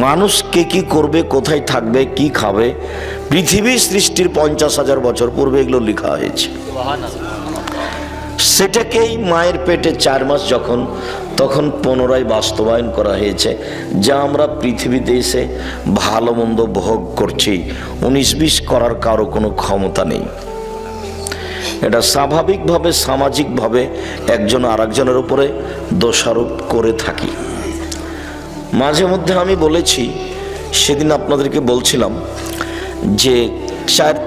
মানুষ কে কি করবে, কোথায় থাকবে, কি খাবে, পৃথিবী সৃষ্টির 50,000 বছর পূর্বে এগুলো লেখা হয়েছে। সেটাকেই মায়ের পেটে 4 মাস যখন, তখন পুনরায় বাস্তবায়ন করা হয়েছে, যা আমরা পৃথিবীতে এসে ভালো মন্দ ভোগ করছি। 19-20 করার কারো কোনো ক্ষমতা নেই। এটা স্বাভাবিকভাবে, সামাজিকভাবে একজন আরেকজনের উপরে দোষারোপ করে থাকি। মাঝে মধ্যে আমি বলেছি, সেদিন আপনাদেরকে বলছিলাম যে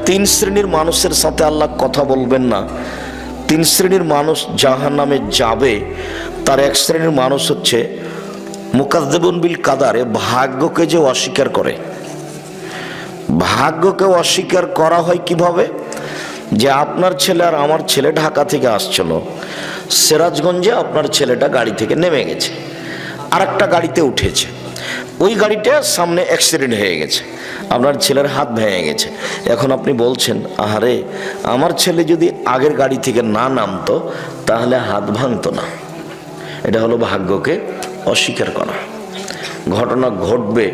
3 শ্রেণীর মানুষের সাথে আল্লাহ কথা বলবেন না। 3 শ্রেণীর মানুষ জাহান্নামে যাবে। তার 1 শ্রেণীর মানুষ হচ্ছে মুকাজ্জিবুন বিল কাদারে, ভাগ্যকে যে অস্বীকার করে। ভাগ্যকে অস্বীকার করা হয় কিভাবে? যে আপনার ছেলে আর আমার ছেলে ঢাকা থেকে আসছিল, সিরাজগঞ্জে আপনার ছেলেটা গাড়ি থেকে নেমে গেছে, আর একটা গাড়িতে উঠেছে। ওই গাড়িটা সামনে অ্যাক্সিডেন্ট হয়ে গেছে, আপনার ছেলের হাত ভেঙে গেছে। এখন আপনি বলছেন, আহারে, আমার ছেলে যদি আগের গাড়ি থেকে না নামতো তাহলে হাত ভাঙতো না। এটা হলো ভাগ্যকে অস্বীকার করা। ঘটনা ঘটবে,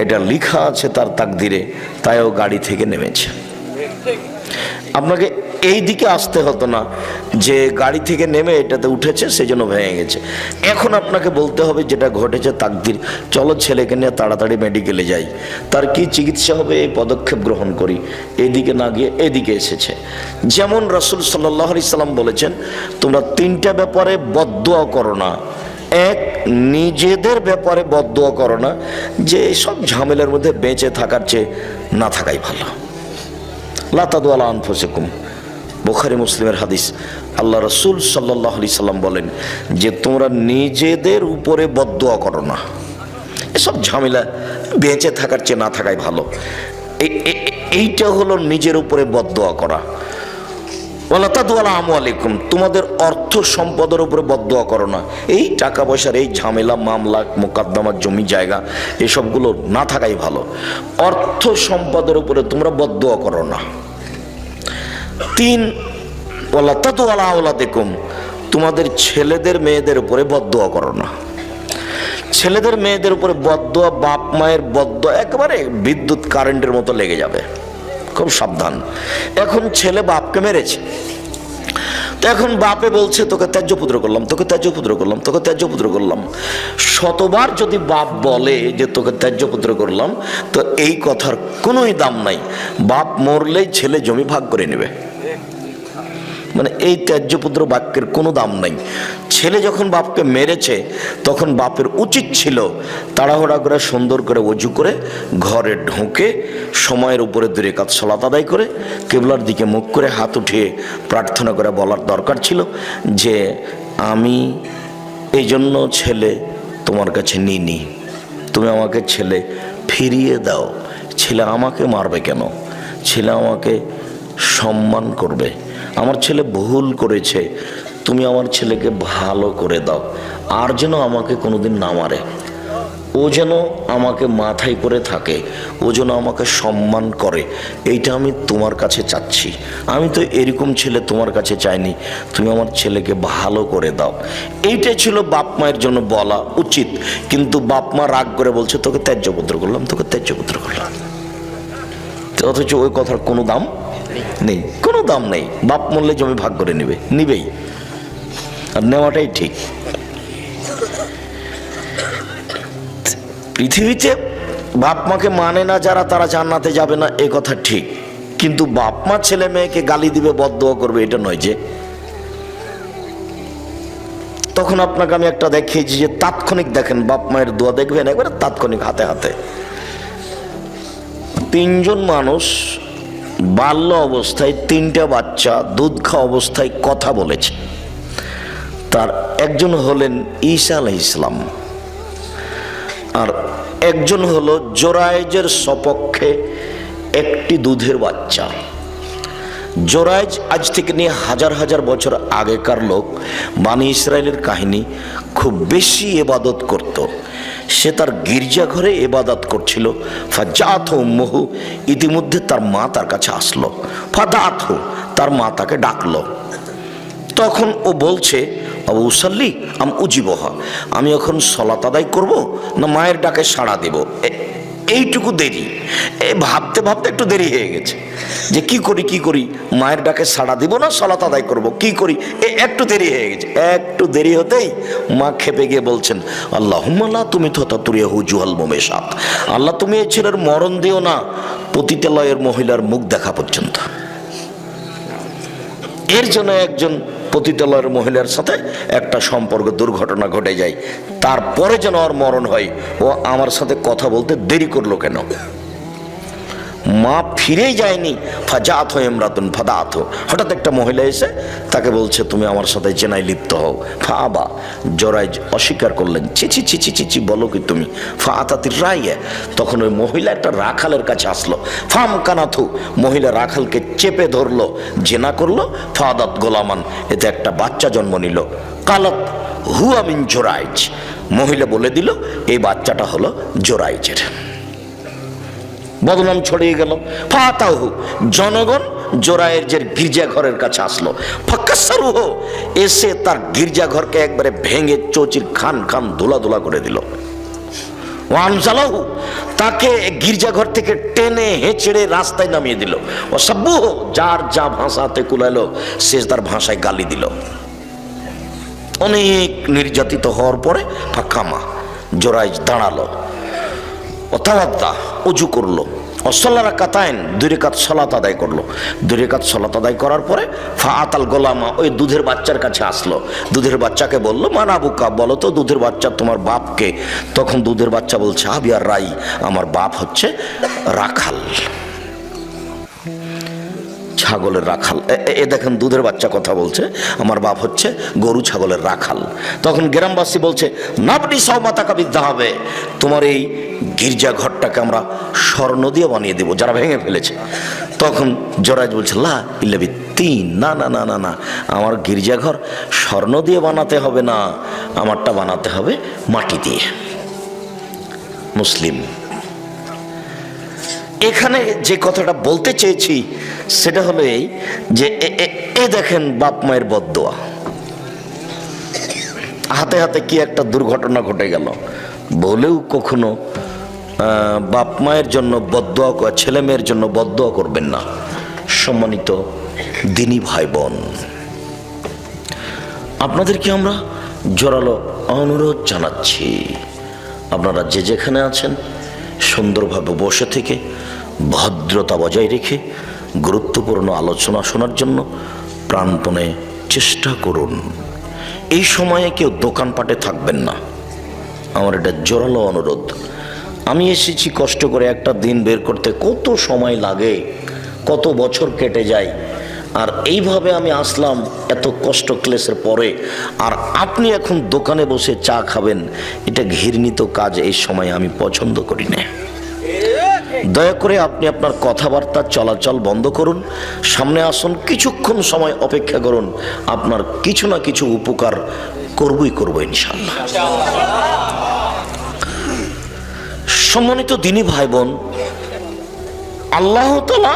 এটা লেখা আছে তার তাকদিরে, তাই ও গাড়ি থেকে নেমেছে। আপনাকে এই দিকে আসতে হতো না যে গাড়ি থেকে নেমে এটাতে উঠেছে সেজন্য ভেঙে গেছে। এখন আপনাকে বলতে হবে যেটা ঘটেছে তাকদির, চলো ছেলেকে নিয়ে তাড়াতাড়ি মেডিকেলে যাই, তার কি চিকিৎসা হবে এই পদক্ষেপ গ্রহণ করি। এদিকে না গিয়ে এদিকে এসেছে। যেমন রাসূল সাল্লাল্লাহু আলাইহি সাল্লাম বলেছেন, তোমরা 3টা ব্যাপারে বদদুয়া করো না। 1, নিজেদের ব্যাপারে বদদুয়া করো না, যে সব ঝামেলার মধ্যে বেঁচে থাকার চেয়ে না থাকাই ভালো। লা তাদু আলা আনফুসিকুম, বুখারী মুসলিমের হাদিস। আল্লাহ রাসূল সাল্লাল্লাহু আলাইহি সাল্লাম বলেন যে তোমরা নিজেদের উপরে বদদুয়া করো না, এসব ঝামেলা বেঁচে থাকার চেয়ে না থাকাই ভালো। এইটা হলো নিজের উপরে বদদুয়া করা। ওয়ালা তাদু আলা আমওয়ালিকুম, তোমাদের অর্থ সম্পদের উপরে বদদুয়া করো না। এই টাকা পয়সার এই ঝামেলা, মামলা, মোকদ্দমা, জমি জায়গা, এসবগুলো না থাকাই ভালো। অর্থ সম্পদের উপরে তোমরা বদদুয়া করো না। 3, ওয়ালা তাদু আলা আওলাদিকুম, তোমাদের ছেলেদের মেয়েদের উপরে বদদুয়া করো না। ছেলেদের মেয়েদের উপরে বদদুয়া, বাপ মায়ের বদদুয়া একেবারে বিদ্যুৎ কারেন্টের মতো লেগে যাবে, খুব সাবধান। এখন ছেলে বাপকে মেরেছে, তো এখন বাপে বলছে তোকে ত্যায্য পুত্র করলাম, তোকে ত্যায্য পুত্র করলাম, তোকে ত্যায্য পুত্র করলাম। শতবার যদি বাপ বলে যে তোকে ত্যায্য পুত্র করলাম, তো এই কথার কোনোই দাম নাই। বাপ মরলেই ছেলে জমি ভাগ করে নেবে, মানে এই ত্যায্য পুত্র বাক্যের কোনো দাম নাই। ছেলে যখন বাপকে মেরেছে তখন বাপের উচিত ছিল তাড়াহুড়া করে সুন্দর করে ওযু করে ঘরে ঢুকে সময়ের উপরে 2 রাকাত সালাত আদায় করে কিবলার দিকে মুখ করে হাত উঠিয়ে প্রার্থনা করে বলার দরকার ছিল যে আমি এই জন্য ছেলে তোমার কাছে নিইনি, তুমি আমাকে ছেলে ফিরিয়ে দাও। ছেলে আমাকে মারবে কেন? ছেলে আমাকে সম্মান করবে। আমার ছেলে ভুল করেছে, তুমি আমার ছেলেকে ভালো করে দাও, আর যেন আমাকে কোনোদিন না মারে, ও যেন আমাকে মাথায় করে থাকে, ও যেন আমাকে সম্মান করে। এইটা আমি তোমার কাছে চাচ্ছি। আমি তো এরকম ছেলে তোমার কাছে চাইনি, তুমি আমার ছেলেকে ভালো করে দাও। এইটাই ছিল বাপ মায়ের জন্য বলা উচিত। কিন্তু বাপ মা রাগ করে বলছে তোকে ত্যায্য পুত্র করলাম, তোকে ত্যায্য পুত্র করলাম, অথচ ওই কথার কোনো দাম নেই, কোনো দাম নেই। বাপ মরলে জমি ভাগ করে নিবেই, আর নেওয়াটাই ঠিক। পৃথিবীতে বাপ মাকে মানে না যারা, তারা জান্নাতে যাবে না, এ কথা ঠিক। কিন্তু বাপ মা ছেলে মেয়েকে গালি দিবে, বদদুয়া করবে, এটা নয়। যে তখন আপনাকে আমি একটা দেখিয়েছি যে তাৎক্ষণিক দেখেন, বাপ মায়ের দোয়া দেখবেন একবারে তাৎক্ষণিক, হাতে হাতে। 3 জন মানুষ বাল্য অবস্থায় 3টা বাচ্চা দুধ খাওয়া অবস্থায় কথা বলেছে। তার একজন হলেন ঈসা আলাইহিস সালাম, আর একজন হলো জোরায়েজের সপক্ষে একটি দুধের বাচ্চা। জোরায়েজ আজ থেকে নিয়ে হাজার হাজার বছর আগেকার লোক, বানি ইসরায়েলের কাহিনী, খুব বেশি ইবাদত করত। সে তার গির্জাঘরে ইবাদত করছিল। ফাজাতহু উম্মুহু, ইতিমধ্যে তার মা তার কাছে আসলো। ফাদাতহু, তার মা তাকে ডাকলো। তখন ও বলছে আবু উসাল্লি আম উজিবহা, আমি এখন সলাত আদায় করব না মায়ের ডাকে সাড়া দেব। এইটুকু দেরি, ভাবতে ভাবতে একটু দেরি হয়ে গেছে যে কি করি, মায়ের ডাকে সাড়া দিব না সলাত আদায় করব, কি করি, একটু দেরি হয়ে গেছে। একটু দেরি হতেই মা খেপে গিয়ে বলছেন, আল্লাহুম্মা লা তুমিতহু তুরিয়াহু জুহাল মুমেশাত, আল্লাহ তুমি এই ছেলের মরণ দিও না পতিতালয়ের মহিলার মুখ দেখা পর্যন্ত। এর জন্য একজন পতিতালয়ের মহিলার সাথে একটা সম্পর্ক দুর্ঘটনা ঘটে যায়, তারপরে যেন ওর মরণ হয়। ও আমার সাথে কথা বলতে দেরি করলো কেন? মা ফিরেই যায়নি। ফাজাত ইমরাতুন ফাদাত, হঠাৎ একটা মহিলা এসে তাকে বলছে তুমি আমার সাথে জেনায় লিপ্ত হও। ফাবা, জরাইজ অস্বীকার করলেন, চিচি চিচি চিচি বলো কি তুমি। ফাতাতির রাইয়া, তখন ওই মহিলা একটা রাখালের কাছে আসলো। ফাম কানাথু, মহিলা রাখালকে চেপে ধরলো, জেনা করলো। ফাদাত গোলামান, এতে একটা বাচ্চা জন্ম নিল। কালত হুয়া মিন জোরাইজ, মহিলা বলে দিল এই বাচ্চাটা হলো জোরাইজের। বদনাম ছড়িয়ে গেল। ফাতাহু, জনগণ জোরাইজের গির্জাঘরের কাছে আসলো। ফাক্কাসারুহ, এসে তার গির্জাঘরকে একবারে ভেঙে চৌচির খান খান ধুলা ধুলা করে দিল। ওয়ানজালাহু, তাকে গির্জাঘর থেকে টেনে হেঁচড়ে রাস্তায় নামিয়ে দিল। ও সাব্বুহ, যার যা ভাষাতে কুলাইলো সে তার ভাষায় গালি দিল। অনেক নির্যাতিত হওয়ার পরে ফাকামা, জোরাইজ দাঁড়ালো। অতাওয়াদ্দা, উজু করলো। অসল্লা রাকাতাইন, 2 রাকাত সালাত আদায় করলো। 2 রাকাত সালাত আদায় করার পরে ফাআতাল গোলামা, ওই দুধের বাচ্চার কাছে আসলো। দুধের বাচ্চাকে বলল মান আবুকা, বলো তো দুধের বাচ্চা তোমার বাপকে। তখন দুধের বাচ্চা বলছে আবিয়ার রাই, আমার বাপ হচ্ছে রাখাল, ছাগলের রাখাল। এ দেখেন দুধের বাচ্চা কথা বলছে, আমার বাপ হচ্ছে গরু ছাগলের রাখাল। তখন গ্রামবাসী বলছে নাবনি সওমাতাকা বিদ্যা হবে, তোমার এই গির্জাঘরটাকে আমরা স্বর্ণ দিয়ে বানিয়ে দেবো, যারা ভেঙে ফেলেছে। তখন জোরাইজ বলছে লা ইল্লা বিত্তিন, না না না না না, আমার গির্জাঘর স্বর্ণ দিয়ে বানাতে হবে না, আমারটা বানাতে হবে মাটি দিয়ে। মুসলিম। এখানে যে কথাটা বলতে চেয়েছি সেটা হলো এই যে এ দেখেন বাপ মায়ের বদদোয়া, হাতে হাতে কি একটা দুর্ঘটনা ঘটে গেল। বলেও কখনো বাপ মায়ের জন্য বদদোয়া, ছেলে মেয়ের জন্য বদদোয়া করবেন না। সম্মানিত দিনী ভাই বোন, আপনাদেরকে আমরা জোরালো অনুরোধ জানাচ্ছি, আপনারা যে যেখানে আছেন সুন্দরভাবে বসে থেকে ভদ্রতা বজায় রেখে গুরুত্বপূর্ণ আলোচনা শোনার জন্য প্রাণপণে চেষ্টা করুন। এই সময়ে কেউ দোকানপাটে থাকবেন না, আমার এটা জোরালো অনুরোধ। আমি এসেছি কষ্ট করে, একটা দিন বের করতে কত সময় লাগে, কত বছর কেটে যায়, আর এইভাবে আমি আসলাম এত কষ্ট ক্লেশের পরে, আর আপনি এখন দোকানে বসে চা খাবেন, এটা ঘৃণিত কাজ। এই সময় আমি পছন্দ করি না। দয়া করে আপনি আপনার কথাবার্তা চলাচল বন্ধ করুন, সামনে আসুন, কিছুক্ষণ সময় অপেক্ষা করুন, আপনার কিছু না কিছু উপকার করবই করব ইনশাআল্লাহ। সম্মানিত দিনী ভাই বোন, আল্লাহ তাআলা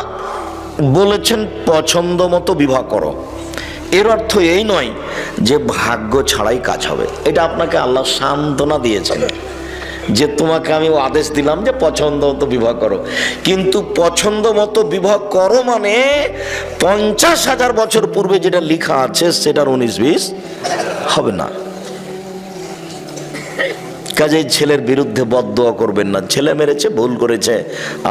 বলেছেন পছন্দ মতো বিবাহ করো। এর অর্থ এই নয় যে ভাগ্য ছাড়াই কাজ হবে। এটা আপনাকে আল্লাহ সান্ত্বনা দিয়েছেন যে তোমাকে আমি আদেশ দিলাম যে পছন্দ মতো বিবাহ করো, কিন্তু পছন্দ মতো বিবাহ করো মানে 50,000 বছর পূর্বে যেটা লেখা আছে সেটার 19-20 হবে না। কাজেই ছেলের বিরুদ্ধে বদদোয়া করবেন না। ছেলে মেরেছে, ভুল করেছে,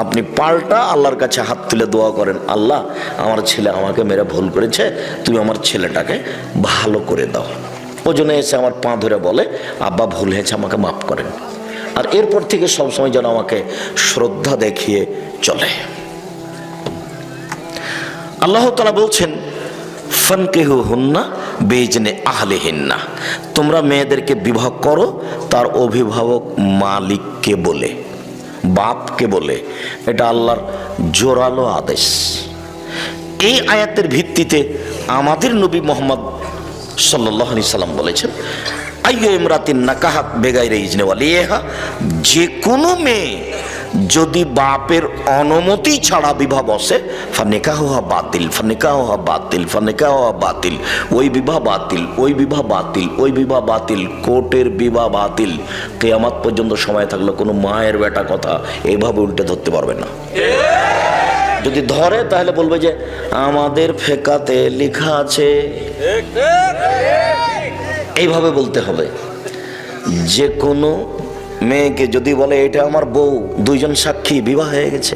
আপনি পাল্টা আল্লাহর কাছে হাত তুলে দোয়া করেন, আল্লাহ আমার ছেলে আমাকে মেরে ভুল করেছে, তুমি আমার ছেলেটাকে ভালো করে দাও। ওই জন্য এসে আমার পা ধরে বলে আব্বা ভুল হয়েছে, আমাকে মাফ করেন। আর এরপর থেকে সবসময় যেন আমাকে শ্রদ্ধা দেখিয়ে চলে। আল্লাহ তাআলা বলছেন ফানকিহুহুন্না বিইজনি আহলিহিন্না, তোমরা মেয়েদেরকে বিবাহ করো তার অভিভাবক মালিককে বলে, বাপকে বলে। এটা আল্লাহর জোরালো আদেশ। এই আয়াতের ভিত্তিতে আমাদের নবী মুহাম্মদ সাল্লাল্লাহু আলাইহি সাল্লাম বলেছেন আইয়ু ইমরাতিন নাকাহাত বেগাইরে ইজনে ওয়ালিহা, যে কোনো মেয়ে যদি বাপের অনুমতি ছাড়া বিবাহ বসে ফানিকাহ বাতিল, ফানিকাহ বাতিল, ফানিকাহ বাতিল, ওই বিবাহ বাতিল, ওই বিবাহ বাতিল, ওই বিবাহ বাতিল, কোর্টের বিবাহ বাতিল। কিয়ামত পর্যন্ত সময় থাকলে কোনো মায়ের বেটা কথা এইভাবে উল্টে ধরতে পারবে না। যদি ধরে তাহলে বলবে যে আমাদের ফেকাতে লেখা আছে, এইভাবে বলতে হবে। যে কোনো মেয়েকে যদি বলে এটা আমার বউ, দুইজন সাক্ষী, বিবাহ হয়ে গেছে,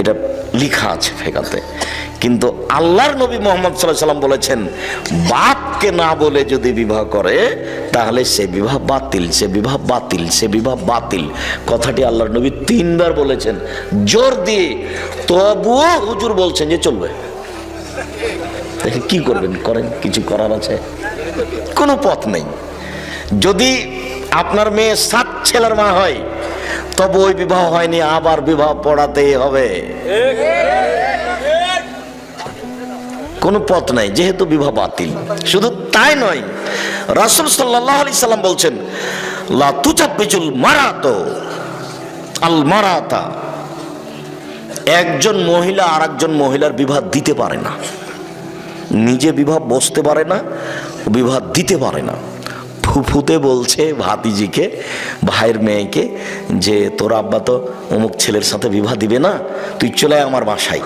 এটা লেখা আছে ফেকাতে। কিন্তু আল্লাহর নবী মুহাম্মদ সাল্লাল্লাহু আলাইহি সাল্লাম বলেছেন বাপকে না বলে যদি বিবাহ করে তাহলে সে বিবাহ বাতিল, সে বিবাহ বাতিল, সে বিবাহ বাতিল। কথাটি আল্লাহর নবী 3 বার বলেছেন জোর দিয়ে। তবুও হুজুর বলছেন যে চলবে। দেখে কি করবেন, করেন, কিছু করার আছে? কোনো পথ নেই। যদি আপনার মেয়ে 7 ছেলের মা হয় তবে ওই বিবাহ হয়নি, আবার বিবাহ পড়াতেই হবে। কোনো পথ নাই, যেহেতু বিবাহ বাতিল। শুধু তাই নয়, রাসূল সাল্লাল্লাহু আলাইহি সাল্লাম বলছেন লা তুজাব্বিজুল মারাতু আল মারাতা, একজন মহিলা আর একজন মহিলার বিবাহ দিতে পারে না, নিজে বিবাহ বসতে পারে না, বিবাহ দিতে পারে না। ফুফুতে বলছে ভাতিজিকে, ভাইয়ের মেয়েকে যে তোর আব্বা তো অমুক ছেলের সাথে বিবাহ দিবে না, তুই চলে আয় আমার বাসায়,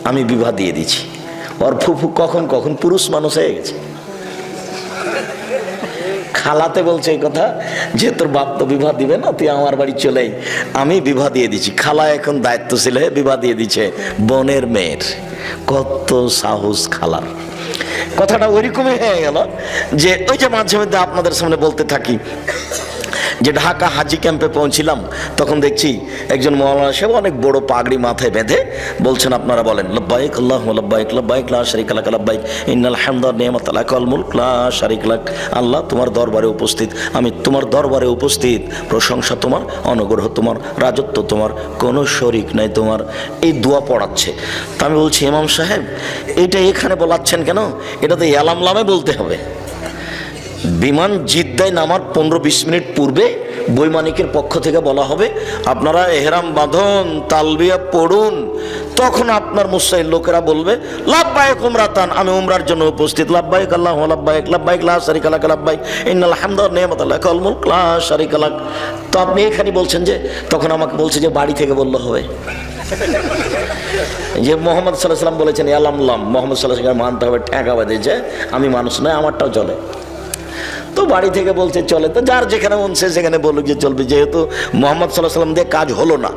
আমি বিবাহ দিয়ে দিচ্ছি। ওর ফুফু কখন কখন পুরুষ মানুষ হয়ে গেছে। খালাতে বলছে এই কথা যে তোর বাপ তো বিবাহ দিবে না, তুই আমার বাড়ি চলে আয়, আমি বিবাহ দিয়ে দিচ্ছি। খালা এখন দায়িত্বশীল হয়ে বিবাহ দিয়ে দিচ্ছে বোনের মেয়ের। কত সাহস খালার! কথাটা ওইরকমই হয়ে গেল যে ওই যে মাঝে মধ্যে আপনাদের সামনে বলতে থাকি যে ঢাকা হাজি ক্যাম্পে পৌঁছিলাম, তখন দেখছি একজন মাওলানা সাহেব অনেক বড় পাগড়ি মাথায় বেঁধে বলছেন আপনারা বলেন লব্বাইক আল্লাহুম্মা লব্বাইক, লব্বাইক লা শারীকা লাক লব্বাইক, ইন্নাল হামদা ওয়ান নি'মাতা লাকা ওয়াল মুলক লা শারীকা লাক। আল্লাহ তোমার দরবারে উপস্থিত, আমি তোমার দরবারে উপস্থিত, প্রশংসা তোমার, অনুগ্রহ তোমার, রাজত্ব তোমার, কোনো শরীক নাই তোমার। এই দোয়া পড়াচ্ছে। তা আমি বলছি ইমাম সাহেব এইটা এখানে বলাচ্ছেন কেন? এটা তো ইয়ালামলামে বলতে হবে। বিমান জিদ্দায় নামার 15-20 মিনিট পূর্বে বৈমানিকের পক্ষ থেকে বলা হবে আপনারা এহরাম বাঁধুন, তালবিয়া পড়ুন। তখন আপনার মুসাইল লোকেরা বলবে লাব্বাইক উমরাতান, আমি উমরার জন্য উপস্থিত, লাব্বাইক আল্লাহুম্মা লাব্বাইক, লাব্বাইক লা শারীকা লাক লাব্বাইক, ইন্নাল হামদা ওয়ান নি'মাতা লাকা ওয়াল মুলক লা শারীকা লাক। তো আপনি এখানে বলছেন যে, তখন আমাকে বলছে যে বাড়ি থেকে বললে হবে যে মুহাম্মদ সাল্লাল্লাহু আলাইহি সাল্লাম বলেছেন ইয়ালামলাম, মুহাম্মদ সাল্লাল্লাহু আলাইহি সাল্লাম মানতে হবে, ঠেকা বাঁধেছে, আমি মানুষ নয়, আমারটাও চলে। তো বাড়ি থেকে বলছে চলে, তো যার যেখানে মন সে সেখানে বলুক যে চলবে। যেহেতু মুহাম্মদ সাল্লাল্লাহু আলাইহি সাল্লাম দিয়ে কাজ হলো না,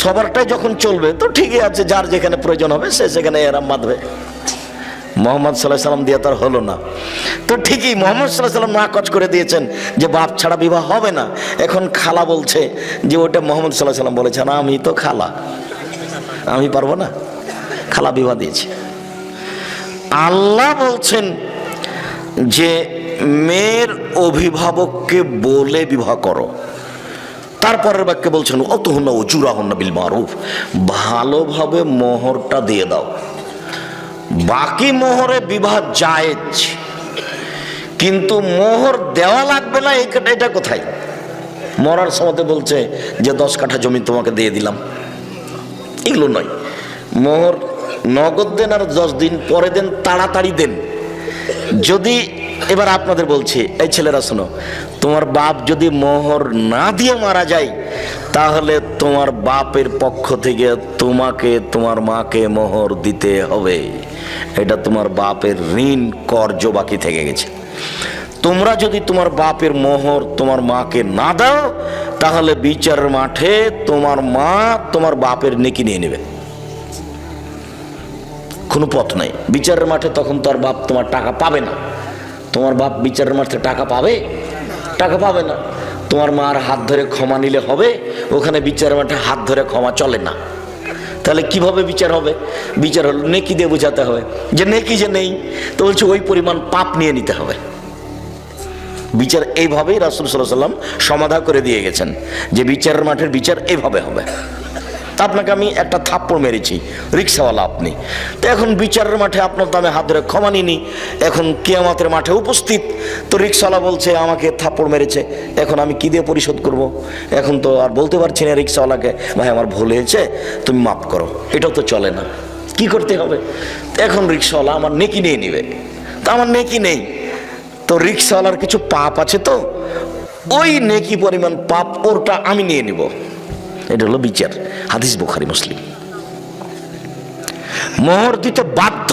সবারটাই যখন চলবে তো ঠিকই আছে, যার যেখানে প্রয়োজন হবে সে সেখানে এহরাম বাঁধবে। মুহাম্মদ সাল্লাল্লাহু আলাইহি সাল্লাম দিয়ে তার হলো না, তো ঠিকই মুহাম্মদ সাল্লাল্লাহু আলাইহি সাল্লাম নাকচ করে দিয়েছেন যে বাপ ছাড়া বিবাহ হবে না। এখন খালা বলছে যে ওটা মুহাম্মদ সাল্লাল্লাহু আলাইহি সাল্লাম বলেছেন, আমি তো খালা, আমি পারবো না, খালা বিবাহ দিয়েছে। আল্লাহ বলছেন যে মেয়ের অভিভাবককে বলে বিবাহ করো। তারপরের বাক্যে বলছেন অতহুন্না উজুরাহুন্না বিল মারুফ, ভালোভাবে মোহরটা দিয়ে দাও। বাকি মোহরে বিবাহ জায়েজ, কিন্তু মোহর দেওয়া লাগবে না, এটা কোথায়? মরার সময় বলছে যে 10 কাঠা জমি তোমাকে দিয়ে দিলাম, এগুলো নয়। মোহর নগদ দেন আর 10 দিন পরে দেন, তাড়াতাড়ি দেন। যদি এবার আপনাদের বলছি, এই ছেলেরা শোনো, তোমার বাপ যদি মোহর না দিয়ে মারা যায় তাহলে তোমার বাপের পক্ষ থেকে তোমাকে তোমার মাকে মোহর দিতে হবে। এটা তোমার বাপের ঋণ, কর্জ বাকি থেকে গেছে। তোমরা যদি তোমার বাপের মোহর তোমার মাকে না দাও তাহলে বিচারের মাঠে তোমার মা তোমার বাপের নেকি নিয়ে নেবে, কোনো পথ নাই। বিচারের মাঠে তখন তোর বাপ তোমার টাকা পাবে না। তোমার বাপ বিচারের মাঠে টাকা পাবে? টাকা পাবে না। তোমার মার হাত ধরে ক্ষমা নিলে হবে? ওখানে বিচারের মাঠে হাত ধরে ক্ষমা চলে না। তাহলে কিভাবে বিচার হবে? বিচার হলো নেকি দিয়ে বোঝাতে হবে যে নেকি যে নেই, তো বলছে ওই পরিমাণ পাপ নিয়ে নিতে হবে। বিচার এইভাবেই রাসূল সাল্লাল্লাহু আলাইহি ওয়াসাল্লাম সমাধা করে দিয়ে গেছেন যে বিচারের মাঠের বিচার এইভাবে হবে। আপনাকে আমি একটা থাপ্পড় মেরেছি, রিক্সাওয়ালা আপনি। তো এখন বিচারের মাঠে আপনার তো আমি হাত ধরে ক্ষমা নিনি, এখন কিয়ামতের মাঠে উপস্থিত। তো রিক্সাওয়ালা বলছে আমাকে থাপ্পড় মেরেছে, এখন আমি কি দিয়ে পরিশোধ করব? এখন তো আর বলতে পারছি না রিক্সাওয়ালাকে, ভাই আমার ভুল হয়েছে, তুমি মাফ করো। এটাও তো চলে না, কি করতে হবে? এখন রিক্সাওয়ালা আমার নেকি নিয়ে নিবে, তা আমার নেকি নেই। তো রিক্সাওয়ালার কিছু পাপ আছে, তো ওই নেকি পরিমাণ পাপ ওরটা আমি নিয়ে নিব। এটা হলো বিচার। হাদিস বুখারী মুসলিম। মোহর দিতে বাধ্য,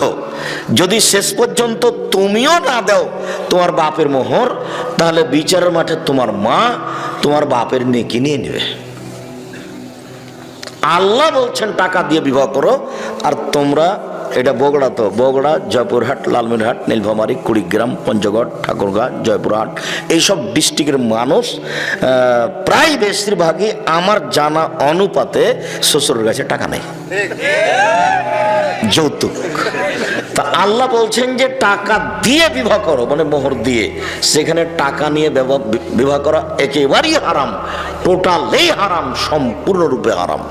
যদি শেষ পর্যন্ত তুমিও না দাও তোমার বাপের মোহর, তাহলে বিচারের মাঠে তোমার মা তোমার বাপের নেকি নিয়ে নেবে। আল্লাহ বলছেন টাকা দিয়ে বিবাহ করো, আর তোমরা, এটা বগুড়া, তো বগুড়া, জয়পুরহাট, লালমনিরহাট, নীলফামারী, কুড়িগ্রাম, পঞ্চগড়, ঠাকুরগাঁ, জয়পুরহাট, এইসব ডিস্ট্রিক্টের মানুষ প্রায় বেশিরভাগই আমার জানা অনুপাতে শ্বশুরের কাছে টাকা নেই, যৌতুক। তা আল্লাহ বলছেন যে টাকা দিয়ে বিবাহ করো, মানে মোহর দিয়ে। সেখানে টাকা নিয়ে বিবাহ করা একেবারেই হারাম, টোটালি হারাম, সম্পূর্ণরূপে হারাম।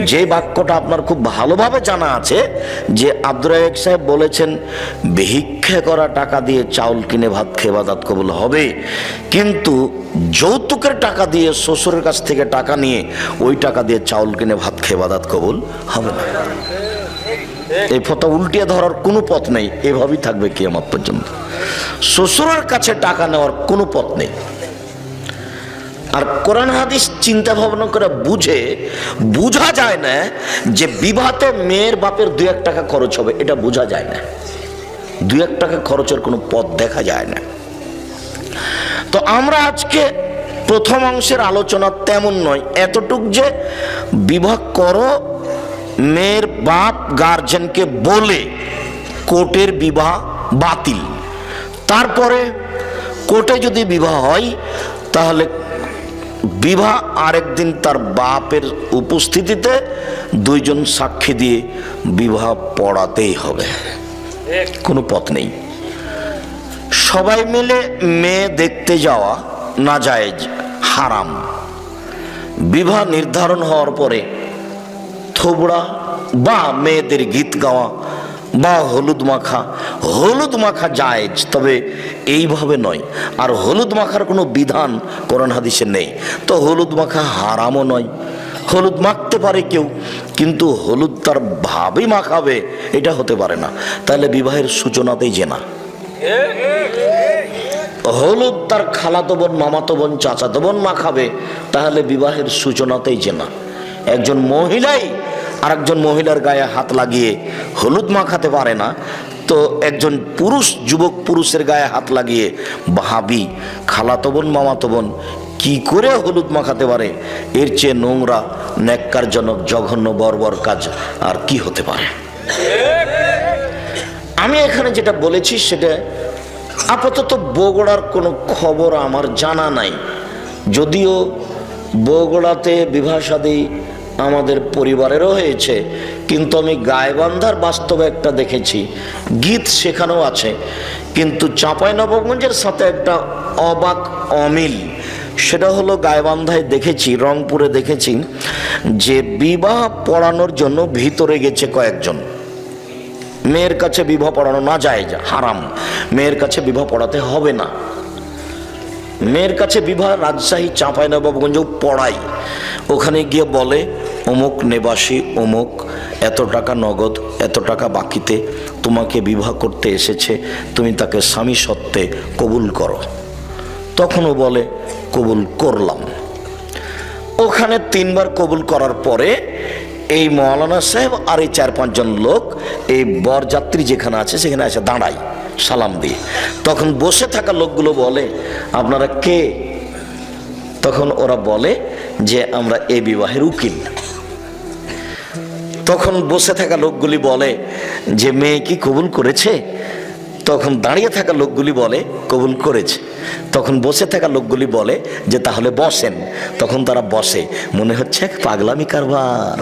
যে বাক্যটা আপনার খুব ভালোভাবে জানা আছে যে আব্দুর রাজ্জাক সাহেব বলেছেন, ভিক্ষা করা টাকা দিয়ে চাউল কিনে ভাত খেয়ে ইবাদত কবুল হবে, কিন্তু যৌতুকের টাকা দিয়ে শ্বশুরের কাছ থেকে টাকা নিয়ে ওই টাকা দিয়ে চাউল কিনে ভাত খেয়ে ইবাদত কবুল হবে না। এই ফতোয়া উল্টিয়ে ধরার কোনো পথ নেই, এভাবেই থাকবে কিয়ামত পর্যন্ত। শ্বশুরের কাছে টাকা নেওয়ার কোনো পথ নেই। আর কোরআন হাদিস চিন্তা ভাবনা করে বুঝা যায় না যে বিবাহতে মেয়ের বাপের 2-1 টাকা খরচ হবে, এটা বোঝা যায় না। 2-1 টাকা খরচের কোনো পথ দেখা যায় না। তো আমরা আজকে প্রথম অংশের আলোচনা তেমন নয়, এতটুক যে বিবাহ করো, মেয়ের বাপ গার্জেনকে বলে কোর্টের বিবাহ বাতিল। তারপরে কোর্টে যদি বিবাহ হয় তাহলে বিবাহ আরেকদিন তার বাপের উপস্থিতিতে 2 জন সাক্ষী দিয়ে বিবাহ পড়াতেই হবে, কোনো পথ নেই। সবাই মিলে মেয়ে দেখতে যাওয়া নাজায়েজ, হারাম। বিবাহ নির্ধারণ হওয়ার পরে থোবড়া বা মেয়েদের গীত গাওয়া বা হলুদ মাখা জায়েজ, তবে এইভাবে নয়। আর হলুদ মাখার কোনো বিধান কোরআন হাদিসে নেই, তো হলুদ মাখা হারামও নয়। হলুদ মাখতে পারে কেউ, কিন্তু হলুদ তার ভাবে মাখাবে এটা হতে পারে না, তাহলে বিবাহের সূচনাতেই জেনা। হলুদ তার খালাতো বোন, মামাতো বোন, চাচাতো বোন মাখাবে, তাহলে বিবাহের সূচনাতেই জেনা। একজন মহিলাই আরেকজন মহিলার গায়ে হাত লাগিয়ে হলুদ মাখাতে পারে না, তো একজন যুবক পুরুষের গায়ে হাত লাগিয়ে ভাবি, খালাতো বোন, মামাতো বোন কি করে হলুদ মাখাতে পারে? এর চেয়ে নোংরা, ন্যাক্কারজনক, জঘন্য, বর্বর কাজ আর কি হতে পারে? আমি এখানে যেটা বলেছি সেটা আপাতত বগুড়ার কোনো খবর আমার জানা নাই, যদিও বগুড়াতে বিবাহ শাদী আমাদের পরিবারেরও হয়েছে, কিন্তু আমি গাইবান্ধার বাস্তবে একটা দেখেছি, গীত সেখানেও আছে। কিন্তু চাঁপাইনবাবগঞ্জের সাথে একটা অবাক অমিল, সেটা হলো গাইবান্ধায় দেখেছি, রংপুরে দেখেছি যে বিবাহ পড়ানোর জন্য ভিতরে গেছে কয়েকজন। মেয়ের কাছে বিবাহ পড়ানো না যায়, হারাম, মেয়ের কাছে বিবাহ পড়াতে হবে না। মেয়ের কাছে বিবাহ রাজশাহী, চাঁপাইনবাবগঞ্জেও পড়াই। ওখানে গিয়ে বলে অমুক নিবাসী অমুক এত টাকা নগদ, এত টাকা বাকিতে তোমাকে বিবাহ করতে এসেছে, তুমি তাকে স্বামী সত্ত্বে কবুল করো। তখনও বলে কবুল করলাম। ওখানে 3 বার কবুল করার পরে এই মৌলানা সাহেব আর এই 4-5 জন লোক এই বরযাত্রী যেখানে আছে সেখানে এসে দাঁড়ায় সালাম দিয়ে। তখন বসে থাকা লোকগুলো বলে আপনারা কে? তখন ওরা বলে যে আমরা এই বিবাহের উকিল। তখন বসে থাকা লোকগুলি বলে যে মেয়ে কি কবুল করেছে? তখন দাঁড়িয়ে থাকা লোকগুলি বলে কবুল করেছে। তখন বসে থাকা লোকগুলি বলে যে তাহলে বসেন। তখন তারা বসে, মনে হচ্ছে এক পাগলামি কারবার,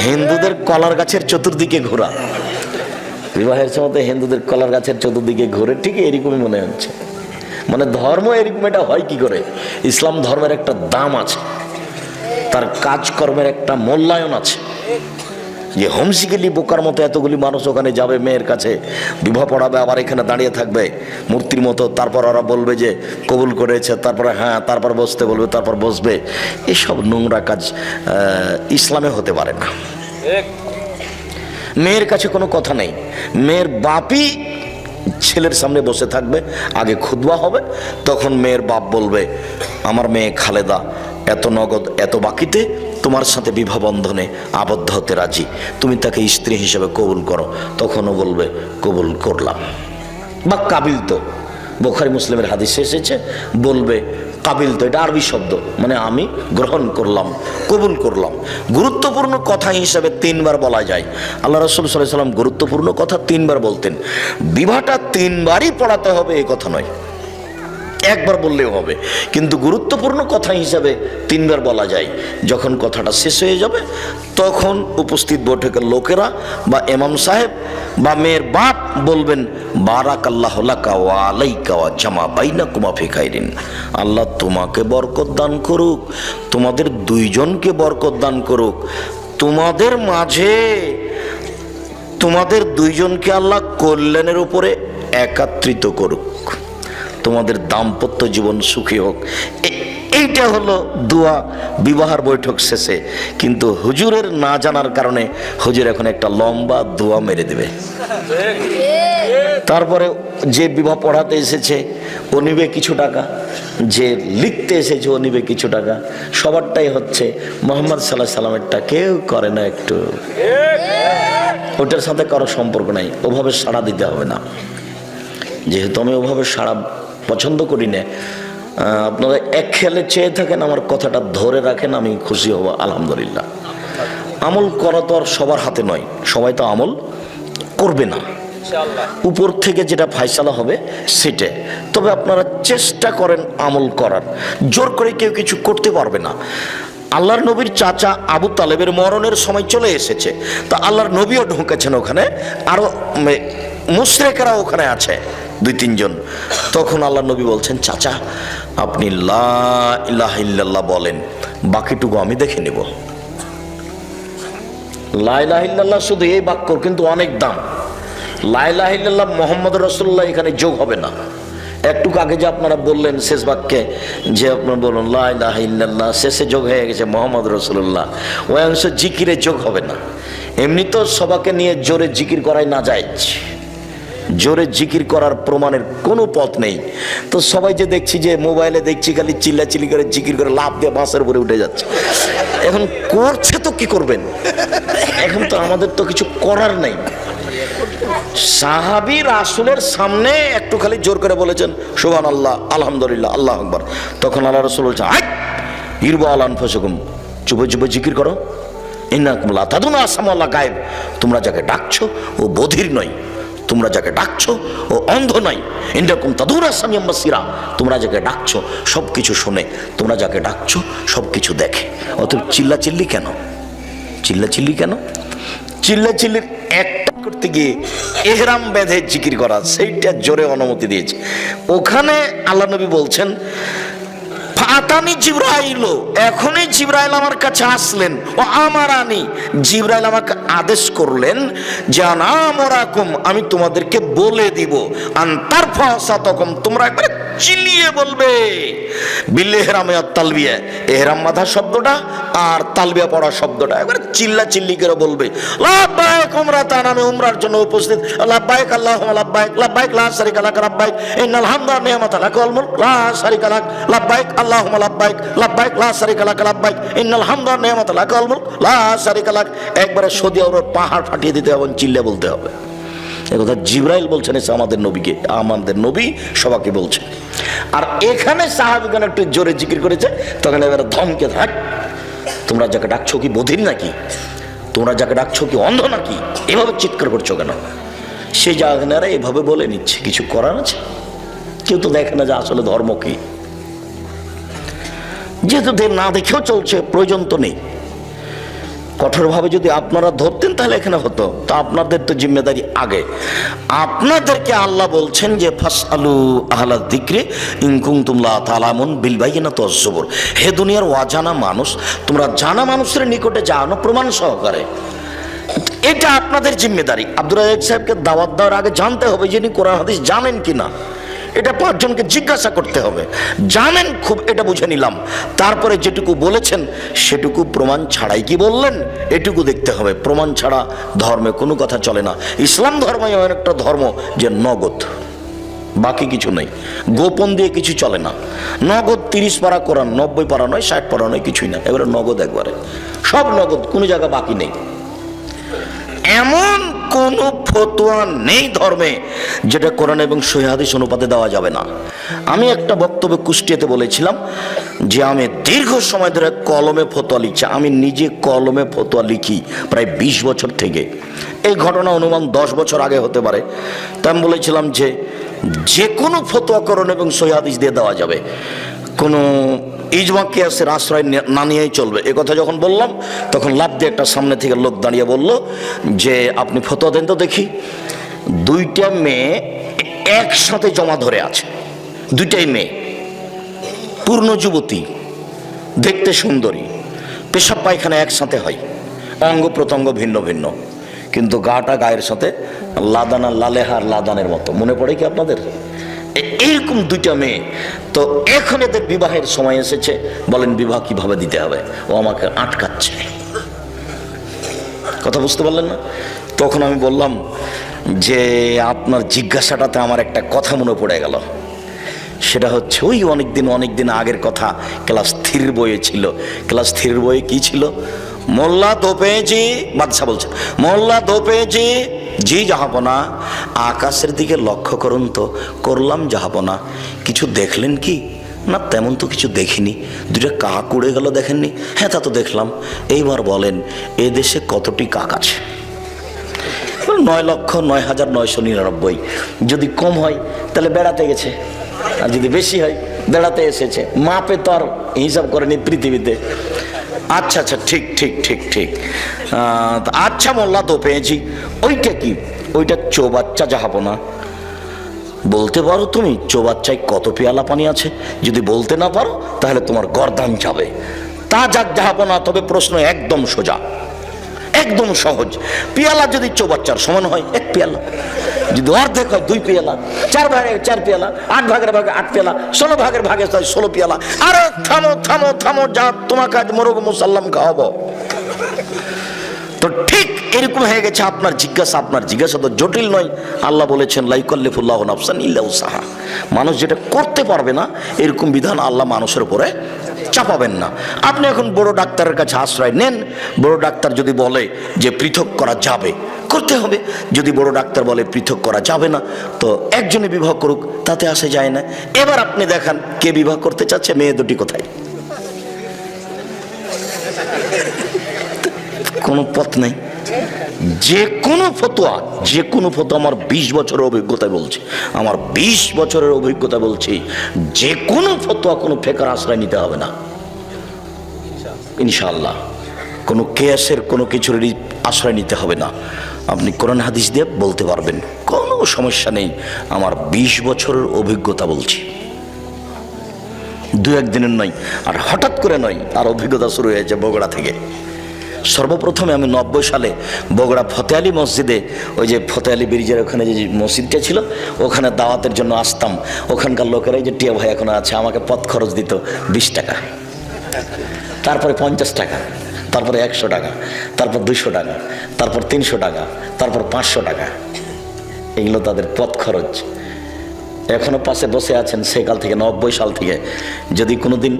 হিন্দুদের কলার গাছের চতুর্দিকে ঘোরা। বিবাহের সময় হিন্দুদের কলার গাছের চতুর্দিকে ঘুরে, ঠিক এরকমই মনে হচ্ছে। মানে ধর্ম এরকম এটা হয় কি করে? ইসলাম ধর্মের একটা দাম আছে, তার কাজকর্মের একটা মূল্যায়ন আছে। যে হোমসিকেলি বোকার মতো এতগুলি মানুষ ওখানে যাবে, মেয়ের কাছে বিবাহ পড়াবে, আবার এখানে দাঁড়িয়ে থাকবে মূর্তির মতো, তারপর ওরা বলবে যে কবুল করেছে, তারপরে হ্যাঁ, তারপর বসতে বলবে, তারপর বসবে। এসব নোংরা কাজ ইসলামে হতে পারে না। মেয়ের কাছে কোনো কথা নেই, মেয়ের বাপই ছেলের সামনে বসে থাকবে, আগে খুতবা হবে, তখন মেয়ের বাপ বলবে আমার মেয়ে খালেদা এত নগদ এত বাকিতে তোমার সাথে বিবাহ বন্ধনে আবদ্ধ হতে রাজি, তুমি তাকে স্ত্রী হিসেবে কবুল করো। তখনও বলবে কবুল করলাম, বা কাবিল তো, বুখারী মুসলিমের হাদিসে এসেছে, বলবে কাবিল তো, এটা আরবি শব্দ, মানে আমি গ্রহণ করলাম, কবুল করলাম। গুরুত্বপূর্ণ কথা হিসাবে 3 বার বলা যায়। আল্লাহ রাসূল সাল্লাল্লাহু আলাইহি ওয়াসাল্লাম গুরুত্বপূর্ণ কথা 3 বার বলতেন। বিবাহটা 3 বারই পড়াতে হবে এই কথা নয়, একবার বললেও হবে, কিন্তু গুরুত্বপূর্ণ কথা হিসাবে 3 বার বলা যায়। যখন কথাটা শেষ হয়ে যাবে তখন উপস্থিত বৈঠকের লোকেরা বা ইমাম সাহেব বা মেয়ের বাপ বলবেন বারাকাল্লাহু লাকা ওয়া আলাইকা ওয়া জামা বাইনাকুমা ফি খাইরিন, আল্লাহ তোমাকে বরকত দান করুক, তোমাদের দুইজনকে বরকত দান করুক, তোমাদের মাঝে তোমাদের দুইজনকে আল্লাহ কল্যাণের উপরে একাত্রিত করুক, তোমাদের দাম্পত্য জীবন সুখী হোক। এইটা হলো দোয়া বিবাহের বৈঠক শেষে। কিন্তু হুজুরের না জানার কারণে হুজুর এখন একটা লম্বা দোয়া মেরে দেবে। তারপরে যে বিবাহ পড়াতে এসেছে ও নিবে কিছু টাকা, যে লিখতে এসেছে ও নিবে কিছু টাকা, সবারটাই হচ্ছে মুহাম্মদ সাল্লাল্লাহু আলাইহি সাল্লামেরটা কেউ করে না একটু, ওটার সাথে কারো সম্পর্ক নাই, ওভাবে সাড়া দিতে হবে না। যেহেতু আমি ওভাবে সাড়া পছন্দ করি না, আপনারা এক খেয়ালে চেয়ে থাকেন, আমার কথাটা ধরে রাখেন, আমি খুশি হব আলহামদুলিল্লাহ। আমল করা তো আর সবার হাতে নয়, সবাই তো আমল করবে না, উপর থেকে যেটা ফায়সালা হবে সেটা। তবে আপনারা চেষ্টা করেন আমল করার, জোর করে কেউ কিছু করতে পারবে না। আল্লাহর নবীর চাচা আবু তালেবের মরণের সময় চলে এসেছে, তা আল্লাহর নবীও ঢুকেছেন ওখানে, আরো মুশরিকরা ওখানে আছে 2-3 জন। তখন আল্লাহর নবী বলছেন চাচা আপনি লা ইলাহা ইল্লাল্লাহ বলেন, বাকিটুকু আমি দেখে নেব। লা ইলাহা ইল্লাল্লাহ শুধু এই বাক্য কিন্তু অনেক দাম। লা ইলাহা ইল্লাল্লাহ মুহাম্মদ রাসূলুল্লাহ এখানে যোগ হবে না। একটু আগে যে আপনারা বললেন শেষ বাক্যে যে আপনারা বলুন লা ইলাহা ইল্লাল্লাহ, শেষে যোগ হয়ে গেছে মুহাম্মদ রাসূলুল্লাহ, ওই অংশ জিকিরে যোগ হবে না। এমনি তো সবাকে নিয়ে জোরে জিকির করাই না যায়, জোরে জিকির করার প্রমাণের কোনো পথ নেই। তো সবাই যে দেখছি যে মোবাইলে দেখছি খালি চিল্লাচিল্লি করে জিকির করে লাফ দিয়ে বাসের উপরে উঠে যাচ্ছে। এখন করছে তো কি করবেন, এখন তো আমাদের তো কিছু করার নেই। সাহাবী রাসূলের সামনে একটু খালি জোর করে বলেছেন সুবহানাল্লাহ আলহামদুলিল্লাহ আল্লাহু আকবার, তখন আল্লাহ রাসূল বলছেন আই ইরবা আল আনফুসাকুম, চুপে চুপে জিকির করো, ইন্নাকুম লা তাদুনা আসামাল্লাহ গায়েব, তোমরা যাকে ডাকছো ও বধির নয়, তোমরা যাকে ডাকছো ও অন্ধ নয়, ইন্নাকুম তাদুনা সামিয়াম বাসিরা, তোমরা যাকে ডাকছো সব কিছু শোনে, তোমরা যাকে ডাকছো সব কিছু দেখে। অতএব চিল্লাচিল্লি কেন, চিল্লাচিল্লি কেন? চিল্লাচিল্লির একটা করতে গিয়ে ইহরাম বেঁধে জিকির করা, সেইটা জোরে অনুমতি দিয়েছে। ওখানে আল্লাহ নবী বলছেন ফাতানি জিবরাইল, এখনই জিবরাইল আমার কাছে আসলেন, ও আমারানি, জিবরাইল আমাকে আদেশ করলেন যে আনামরাকুম, আমি তোমাদেরকে বলে দিব, আনতার ফাসাতকুম, তোমরা একবারে চিল্লিয়ে বলবে বিল ইহরামে আর তালবিয়া, ইহরাম বাঁধা শব্দটা আর তালবিয়া পড়া শব্দটা একবারে চিল্লা চিল্লি করে বলবে। লাব্বাইক উমরাতান, আমি উমরার জন্য উপস্থিত, লাব্বাইক আল্লাহুম্মা লাব্বাইক, লাব্বাইক লা শারিকা লাক লাব্বাইক, ইন্নাল হামদা ওয়া নি'মাতা লাক ওয়াল মুলক লা শারিকা লাক, লাব্বাইক আল্লাহুম্মা লাব্বাইক, লাব্বাইক লা শারিকা লাক লাব্বাইক, ইন্নাল হামদা ওয়া নি'মাতা লাক ওয়াল মুলক লা শারিকা লাক। একবারে সৌদি আরবের পাহাড় ফাটিয়ে দিতে হবে, চিল্লে বলতে হবে। একথা জিবরাইল বলছেন, এসে আমাদের নবীকে, আমাদের নবী সবাইকে বলছেন। আর এখানে সাহাবীগণ একটু জোরে জিকির করেছে, তখন এবারে ধমকে থাক, তোমরা যাকে ডাকছো কি বধির নাকি, তোমরা যাকে ডাকছো কি অন্ধ নাকি, এভাবে চিৎকার করছো কেন? সে জানেরা এভাবে বলে নিচ্ছে, কিছু করার আছে? কেউ তো দেখে না যে আসলে ধর্ম কি, যেহেতু না দেখেও চলছে, প্রয়োজন তো নেই। কঠোরভাবে যদি আপনারা ধরতেন তাহলে এখানে হতো। তা আপনাদের তো জিম্মেদারি আগে। আপনাদেরকে আল্লাহ বলছেন যে ফাসআলু আহলা যিকরি ইন কুনতুম লা তা'লামুন বিল বাইয়িনাতি ওয়াজ যুবুর। হে দুনিয়ার অজানা মানুষ, তোমরা জানা মানুষের নিকটে যাও প্রমাণ সহকারে। এটা আপনাদের জিম্মেদারি। আব্দুর রাজ্জাক সাহেবকে দাওয়াত দেওয়ার আগে জানতে হবে যিনি কোরআন হাদিস জানেন কিনা। এটা 5 জনকে জিজ্ঞাসা করতে হবে, জানেন খুব, এটা বুঝে নিলাম। তারপরে যেটুকু বলেছেন সেটুকু প্রমাণ ছাড়াই কি বললেন এটুকু দেখতে হবে। প্রমাণ ছাড়া ধর্মে কোনো কথা চলে না। ইসলাম ধর্ম এমন একটা ধর্ম যে নগদ, বাকি কিছু নেই, গোপন দিয়ে কিছু চলে না। নগদ 30 পারা কোরআন, 90 পারা নয়, 60 পারা নয়, কিছুই না, এবারে নগদ, একবারে সব নগদ, কোনো জায়গা বাকি নেই। এমন কোন ফতোয়া নেই ধর্মে যেটা কোরআন এবং সহিহ হাদিস অনুপাতে দেওয়া যাবে না। আমি একটা বক্তব্যে কুষ্টিয়াতে বলেছিলাম যে আমি দীর্ঘ সময় ধরে কলমে ফতোয়া লিখছি। আমি নিজে কলমে ফতোয়া লিখি প্রায় 20 বছর থেকে। এই ঘটনা অনুমান 10 বছর আগে হতে পারে। তা আমি বলেছিলাম যে কোনো ফতোয়া কোরআন এবং সহিহ হাদিস দিয়ে দেওয়া যাবে, কোনো ইজমা কিয়াসের আশ্রয় না নিয়েই চলবে। এ কথা যখন বললাম তখন লাফ দিয়ে একটা সামনে থেকে লোক দাঁড়িয়ে বলল যে আপনি ফতোয়া দেন তো দেখি। 2টা মেয়ে একসাথে জমা ধরে আছে, 2টাই মেয়ে, পূর্ণ যুবতী, দেখতে সুন্দরী, পেশাব পায়খানা একসাথে হয়, অঙ্গ প্রত্যঙ্গ ভিন্ন ভিন্ন, কিন্তু গাটা গায়ের সাথে লাদানা, লালেহার লাদানের মতো। মনে পড়ে কি আপনাদের? এইরকম 2টা মেয়ে। তো এখন এদের বিবাহের সময় এসেছে, বলেন বিবাহ কিভাবে দিতে হবে, ও আমাকে আটকাচ্ছে। কথা বুঝতে পারলেন না? তখন আমি বললাম যে আপনার জিজ্ঞাসাটাতে আমার একটা কথা মনে পড়ে গেল। সেটা হচ্ছে ওই অনেক দিন আগের কথা, ক্লাস 3 বইয়ে ছিল। ক্লাস 3 বইয়ে কি ছিল? মোল্লা দোপেজি, বাদশা বলছে, মোল্লা দোপেজি জি জাহাপনা, আকাশের দিকে লক্ষ্য করুন তো। করলাম জাহাপনা। কিছু দেখলেন কি? না তেমন তো কিছু দেখিনি। 2টা কাক উড়ে গেল, দেখেননি? হ্যাঁ তা তো দেখলাম। এইবার বলেন এ দেশে কতটি কাক আছে? 9,09,999। যদি কম হয় তাহলে বেড়াতে গেছে, আর যদি বেশি হয় বেড়াতে এসেছে। মাপে তো আর হিসাব করেনি পৃথিবীতে। আচ্ছা আচ্ছা, ঠিক ঠিক ঠিক ঠিক। আচ্ছা মোল্লা তো পেয়েছি। ওইটা কি? ওইটা চৌবাচ্চা জাহাপনা। বলতে পারো তুমি চৌবাচ্চায় কত পেয়ালা পানি আছে? যদি বলতে না পারো তাহলে তোমার গর্দান যাবে। তা যাক জাহাপনা, তবে প্রশ্ন একদম সোজা, একদম সহজ। পেয়ালা যদি চৌবাচ্চার সমান হয় 1 পেয়ালা, যদি অর্ধেক হয় 2 পেয়ালা, 4 ভাগে 4 পেয়ালা, 8 ভাগের ভাগে 8 পেয়ালা, 16 ভাগের ভাগে 16 পেয়ালা। আরে থামো থামো থামো, যা তোমাকে আজ মোরগ মুসাল্লাম খাওয়াবো। তো ঠিক এরকম হয়ে গেছে আপনার জিজ্ঞাসা। আপনার জিজ্ঞাসা তো জটিল নয়। আল্লাহ বলেছেন লা ইউকাল্লিফুল্লাহু নাফসান ইল্লা উসআহা। মানুষ যেটা করতে পারবে না এরকম বিধান আল্লাহ মানুষের উপরে চাপাবেন না। আপনি এখন বড় ডাক্তারের কাছে আশ্রয় নেন। বড় ডাক্তার যদি বলে যে পৃথক করা যাবে, করতে হবে। যদি বড় ডাক্তার বলে পৃথক করা যাবে না, তো একজনে বিবাহ করুক, তাতে আসে যায় না। এবার আপনি দেখান কে বিবাহ করতে চাচ্ছে, মেয়ে দুটি কোথায়? কোনো পথ নেই। যে কোনো ফতোয়া আমার 20 বছরের অভিজ্ঞতা বলছি, আমার 20 বছরের অভিজ্ঞতা বলছি, যে কোনো ফতোয়া কোনো ফেকার আশ্রয় নিতে হবে না ইনশাআল্লাহ। কোনো কেয়াসের কোনো কিছুর আশ্রয় নিতে হবে না। আপনি কোরআন হাদিস দিয়ে বলতে পারবেন, কোনো সমস্যা নেই। আমার 20 বছরের অভিজ্ঞতা বলছি, 2-1 দিনের নয়, আর হঠাৎ করে নয়। আর অভিজ্ঞতা শুরু হয়েছে বগুড়া থেকে। সর্বপ্রথমে আমি 90 সালে বগুড়া ফতে আলী মসজিদে, ওই যে ফতে আলী ব্রিজের ওখানে যে মসজিদটা ছিল, ওখানে দাওয়াতের জন্য আসতাম। ওখানকার লোকেরাই যে টিয়া ভাই এখনো আছে, আমাকে পথ খরচ দিত 20 টাকা, তারপরে 50 টাকা, তারপরে 100 টাকা, তারপর 200 টাকা, তারপর 300 টাকা, তারপর 500 টাকা। এগুলো তাদের পথ খরচ। এখনো পাশে বসে আছেন সেকাল থেকে, 90 সাল থেকে। যদি কোনোদিন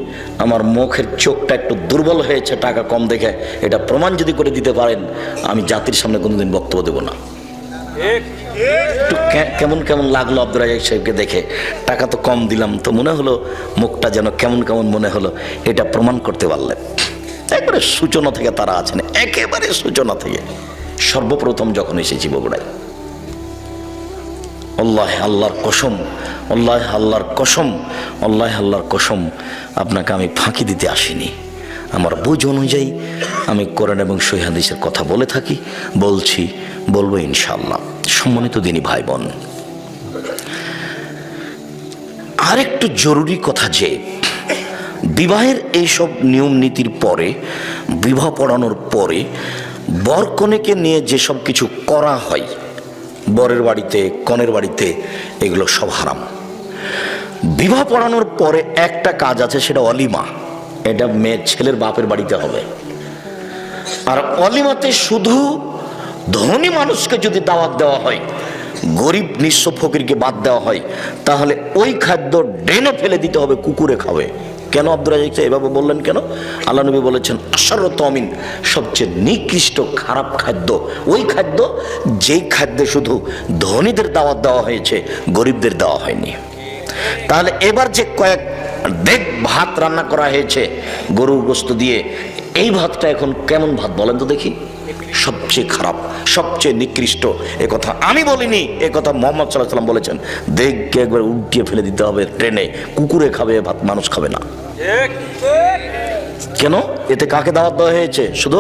আমার মুখের চোখটা একটু দুর্বল হয়েছে টাকা কম দেখে, এটা প্রমাণ যদি করে দিতে পারেন, আমি জাতির সামনে কোনোদিন বক্তব্য দেব না। একটু কেমন কেমন লাগলো আব্দুর রাজ্জাক সাহেবকে দেখে। টাকা তো কম দিলাম, তো মনে হলো মুখটা যেন কেমন কেমন মনে হলো। এটা প্রমাণ করতে পারলেন। একবারে সূচনা থেকে তারা আছেন, একেবারে সূচনা থেকে। সর্বপ্রথম যখন এসেছি বগুড়ায়, আল্লাহর কসম, আল্লাহর কসম, আল্লাহর কসম, আপনাকে আমি ফাঁকি দিতে আসিনি। আমার বুঝ অনুযায়ী আমি কোরআন এবং সহিহ হাদিসের কথা বলে থাকি, বলবো ইনশাআল্লাহ। সম্মানিত দিনী ভাই বোন, আরেকটু জরুরি কথা যে বিবাহের এইসব নিয়ম নীতির পরে, বিবাহ পড়ানোর পরে বর কনেকে নিয়ে যেসব কিছু করা হয় বরের বাড়িতে কনের বাড়িতে, এগুলো সব হারাম। বিবাহ পড়ানোর পরে একটা কাজ আছে, সেটা অলিমা। এটা মেয়ের ছেলের বাপের বাড়িতে হবে। আর অলিমাতে শুধু ধনী মানুষকে যদি দাওয়াত দেওয়া হয়, গরিব নিঃস্ব ফকিরকে বাদ দেওয়া হয়, তাহলে ওই খাদ্য ড্রেনে ফেলে দিতে হবে, কুকুরে খাবে। কেন আব্দুর রাজ্জাক এভাবে বললেন কেন? আল্লাহ নবী বলেছেন আশারত আমিন, সবচেয়ে নিকৃষ্ট খারাপ খাদ্য ওই খাদ্য যেই খাদ্যে শুধু ধনীদের দাওয়াত দেওয়া হয়েছে, গরিবদের দেওয়া হয়নি। তাহলে এবার যে কয়েক দেগ ভাত রান্না করা হয়েছে গরুর গোশত দিয়ে, এই ভাতটা এখন কেমন ভাত বলেন তো দেখি? সবচেয়ে খারাপ, সবচেয়ে নিকৃষ্ট। এ কথা আমি বলিনি, এ কথা মুহাম্মদ সাল্লাল্লাহু আলাইহি ওয়াসাল্লাম বলেছেন। দেখকে একবার উল্টিয়ে ফেলে দিতে হবে ট্রেনে, কুকুরে খাবে ভাত, মানুষ খাবে না। কেন? এতে কাকে দাওয়াত দেওয়া হয়েছে? শুধু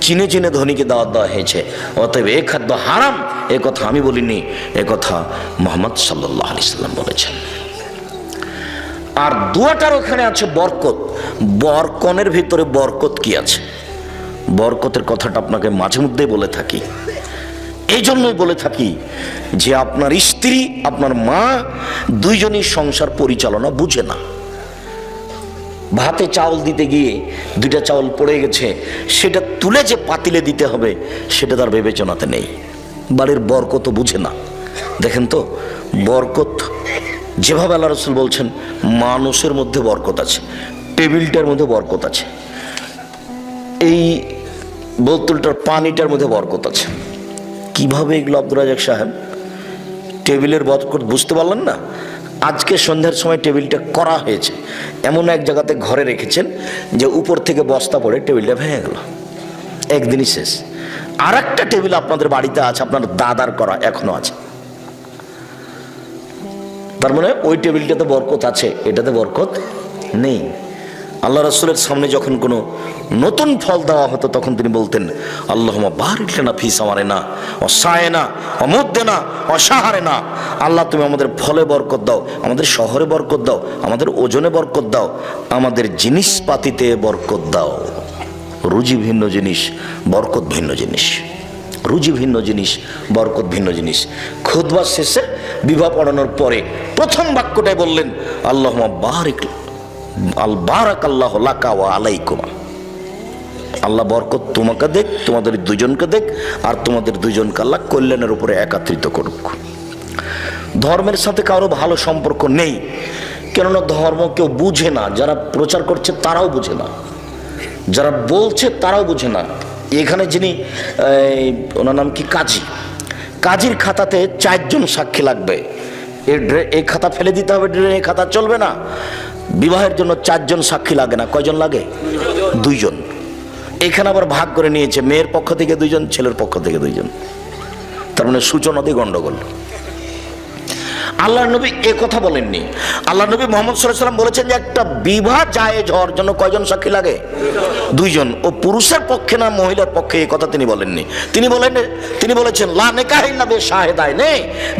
চিনে চিনে ধনীকে দাওয়াত দেওয়া হয়েছে। অতএব এ খাদ্য হারাম, এ কথা আমি বলিনি, এ কথা মুহাম্মদ সাল্লাল্লাহু আলাইহি ওয়াসাল্লাম বলেছেন। আর দুয়াটার ওখানে আছে বরকত। বরকনের ভিতরে বরকত কি আছে? বরকতের কথাটা আপনাকে মাঝে মধ্যেই বলে থাকি। এই জন্যই বলে থাকি যে আপনার স্ত্রী, আপনার মা, দুইজনই সংসার পরিচালনা বুঝে না। ভাতে চাউল দিতে গিয়ে দুইটা চাউল পড়ে গেছে, সেটা তুলে যে পাতিলে দিতে হবে সেটা তার বিবেচনাতে নেই। বাড়ির বরকত বুঝে না। দেখেন তো, বরকত যেভাবে আল্লাহ রাসূল বলছেন, মানুষের মধ্যে বরকত আছে, টেবিলটার মধ্যে বরকত আছে, এই বোতলটার পানিটার মধ্যে বরকত আছে। কিভাবে এগুলো আব্দুর রাজ্জাক সাহেব? টেবিলের বরকত বুঝতে পারলেন না? আজকে সন্ধ্যার সময় টেবিলটা করা হয়েছে, এমন এক জায়গাতে ঘরে রেখেছেন যে উপর থেকে বস্তা পড়ে টেবিলটা ভেঙে গেল, একদিনই শেষ। আর একটা টেবিল আপনাদের বাড়িতে আছে, আপনার দাদার করা, এখনো আছে। তার মানে ওই টেবিলটাতে বরকত আছে, এটাতে বরকত নেই। আল্লাহ রাসূলের সামনে যখন কোনো নতুন ফল দেওয়া হতো, তখন তিনি বলতেন আল্লাহুম্মা বারিক লানা ফি সামারিনা ওয়া সায়না ওয়া মুদ্দিনা ওয়া শাহরিনা। আল্লাহ তুমি আমাদের ফলে বরকত দাও, আমাদের শহরে বরকত দাও, আমাদের ওজনে বরকত দাও, আমাদের জিনিসপাতিতে বরকত দাও। রুজি ভিন্ন জিনিস, বরকত ভিন্ন জিনিস। রুজি ভিন্ন জিনিস, বরকত ভিন্ন জিনিস। খুতবা শেষে বিবাহ পড়ানোর পরে প্রথম বাক্যটাই বললেন আল্লাহুম্মা বারিক বারাকাল্লাহু লাকা ওয়া আলাইকুমা। আল্লাহ বরকত তোমাকে দেখ, তোমাদের দুজনকে দেখ, আর তোমাদের দুজনকে আল্লাহ কল্যাণের উপরে একত্রিত করুক। ধর্মের সাথে কারো ভালো সম্পর্ক নেই, কেননা ধর্ম কেউ বুঝে না। যারা প্রচার করছে তারাও বুঝে না, যারা বলছে তারাও বুঝে না। এখানে যিনি ওনার নাম কি, কাজী, কাজীর খাতাতে 4 জন সাক্ষী লাগবে। এই খাতা ফেলে দিতে হবে, এই খাতা চলবে না। বিবাহের জন্য 4 জন সাক্ষী লাগে না, কয়জন লাগে? 2 জন। এখানে আবার ভাগ করে নিয়েছে, মেয়ের পক্ষ থেকে 2 জন, ছেলের পক্ষ থেকে 2 জন। তার মানে সূচনাতে গন্ডগোল। আল্লাহ নবী এ কথা বলেননি। আল্লাহ নবী মুহাম্মদ সাল্লাল্লাহু আলাইহি ওয়াসাল্লাম বলেছেন যে একটা বিবাহ জায়েজ হওয়ার জন্য কয়জন সাক্ষী লাগে? 2 জন। ও পুরুষের পক্ষে না মহিলার পক্ষে, এই কথা তিনি বলেননি। তিনি বলেছেন লা নিকাহা ইল্লা বিশাহিদাইনি,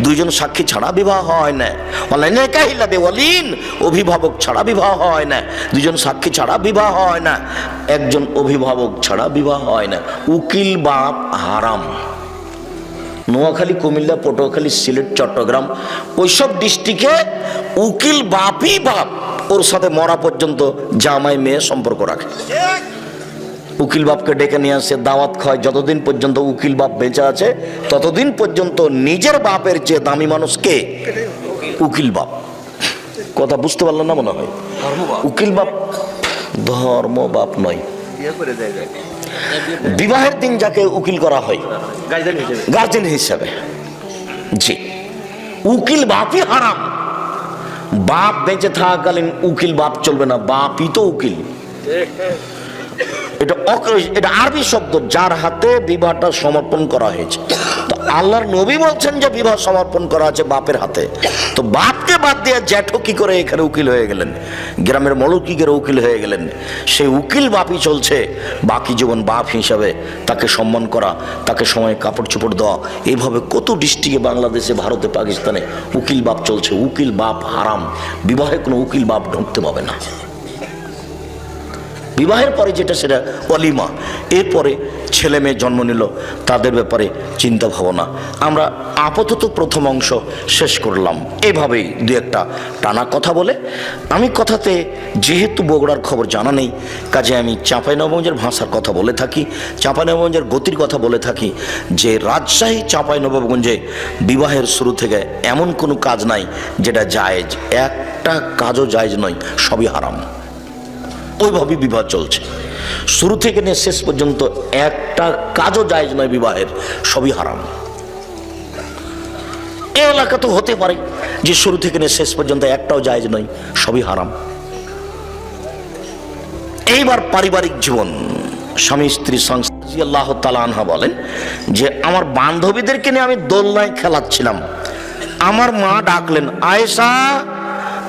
2 জন সাক্ষী ছাড়া বিবাহ হয় না। ওয়ালা নিকাহা ইল্লা বিওয়ালিন, অভিভাবক ছাড়া বিবাহ হয় না। 2 জন সাক্ষী ছাড়া বিবাহ হয় না, 1 জন অভিভাবক ছাড়া বিবাহ হয় না। উকিল বাপ হারাম। নোয়াখালী, কুমিল্লা, পটুয়াখালী, সিলেট, চট্টগ্রাম, ওইসব ডিস্ট্রিক্টে উকিল বাপই বাপ, ওর সাথে মরা পর্যন্ত জামাই মেয়ে সম্পর্ক রাখে। উকিল বাপকে ডেকে নিয়ে আসে, দাওয়াত খায়। যতদিন পর্যন্ত উকিল বাপ বেঁচে আছে ততদিন পর্যন্ত নিজের বাপের চেয়ে দামি মানুষ কে? উকিল বাপ। কথা বুঝতে পারলেন না মনে হয়? উকিল বাপ ধর্ম বাপ নয়। বিবাহের দিন যাকে উকিল করা হয় গার্জেন হিসাবে, জি, উকিল বাপই হারাম। বাপ বেঁচে থাকাকালীন উকিল বাপ চলবে না, বাপই তো উকিল। এটা আরবি শব্দ, যার হাতে বিবাহটা সমর্পণ করা হয়েছে। তো আল্লাহর নবী বলছেন যে বিবাহ সমর্পণ করা আছে বাপের হাতে, তো বাপকে বাদ দিয়ে জ্যাঠো কি করে এখানে উকিল হয়ে গেলেন, গ্রামের মৌলকিকের উকিল হয়ে গেলেন? সেই উকিল বাপই চলছে বাকি জীবন বাপ হিসাবে, তাকে সম্মান করা, তাকে সময় কাপড় চোপড় দেওয়া, এইভাবে কত ডিস্ট্রিক্টে বাংলাদেশে, ভারতে, পাকিস্তানে উকিল বাপ চলছে। উকিল বাপ হারাম, বিবাহে কোনো উকিল বাপ ঢুকতে পাবে না। বিবাহের পরে যেটা সেটা অলিমা, এরপরে ছেলে মেয়ে জন্ম নিল তাদের ব্যাপারে চিন্তা ভাবনা। আমরা আপাতত প্রথম অংশ শেষ করলাম। এভাবেই দু একটা টানা কথা বলে আমি কথাতে, যেহেতু বগুড়ার খবর জানা নেই, কাজে আমি চাঁপাইনবাবগঞ্জের ভাষার কথা বলে থাকি, চাঁপাইনবাবগঞ্জের গতির কথা বলে থাকি, যে রাজশাহী চাঁপাইনবাবগঞ্জে বিবাহের শুরু থেকে এমন কোনো কাজ নাই যেটা জায়েজ, একটা কাজও জায়েজ নয়, সবই হারাম। ওইভাবেই বিবাহ চলছে শুরু থেকে নিয়ে শেষ পর্যন্ত, একটা কাজও জায়েজ নয় বিবাহের, সবই হারাম। এই এলাকা তো হতে পারে যে শুরু থেকে নিয়ে শেষ পর্যন্ত একটাও জায়েজ নয়, সবই হারাম। এইবার পারিবারিক জীবন, স্বামী স্ত্রী সংসার। আল্লাহ তাআলা আনহা বলেন যে আমার বান্ধবীদেরকে নিয়ে আমি দোলনায় খেলাচ্ছিলাম, আমার মা ডাকলেন আয়েশা,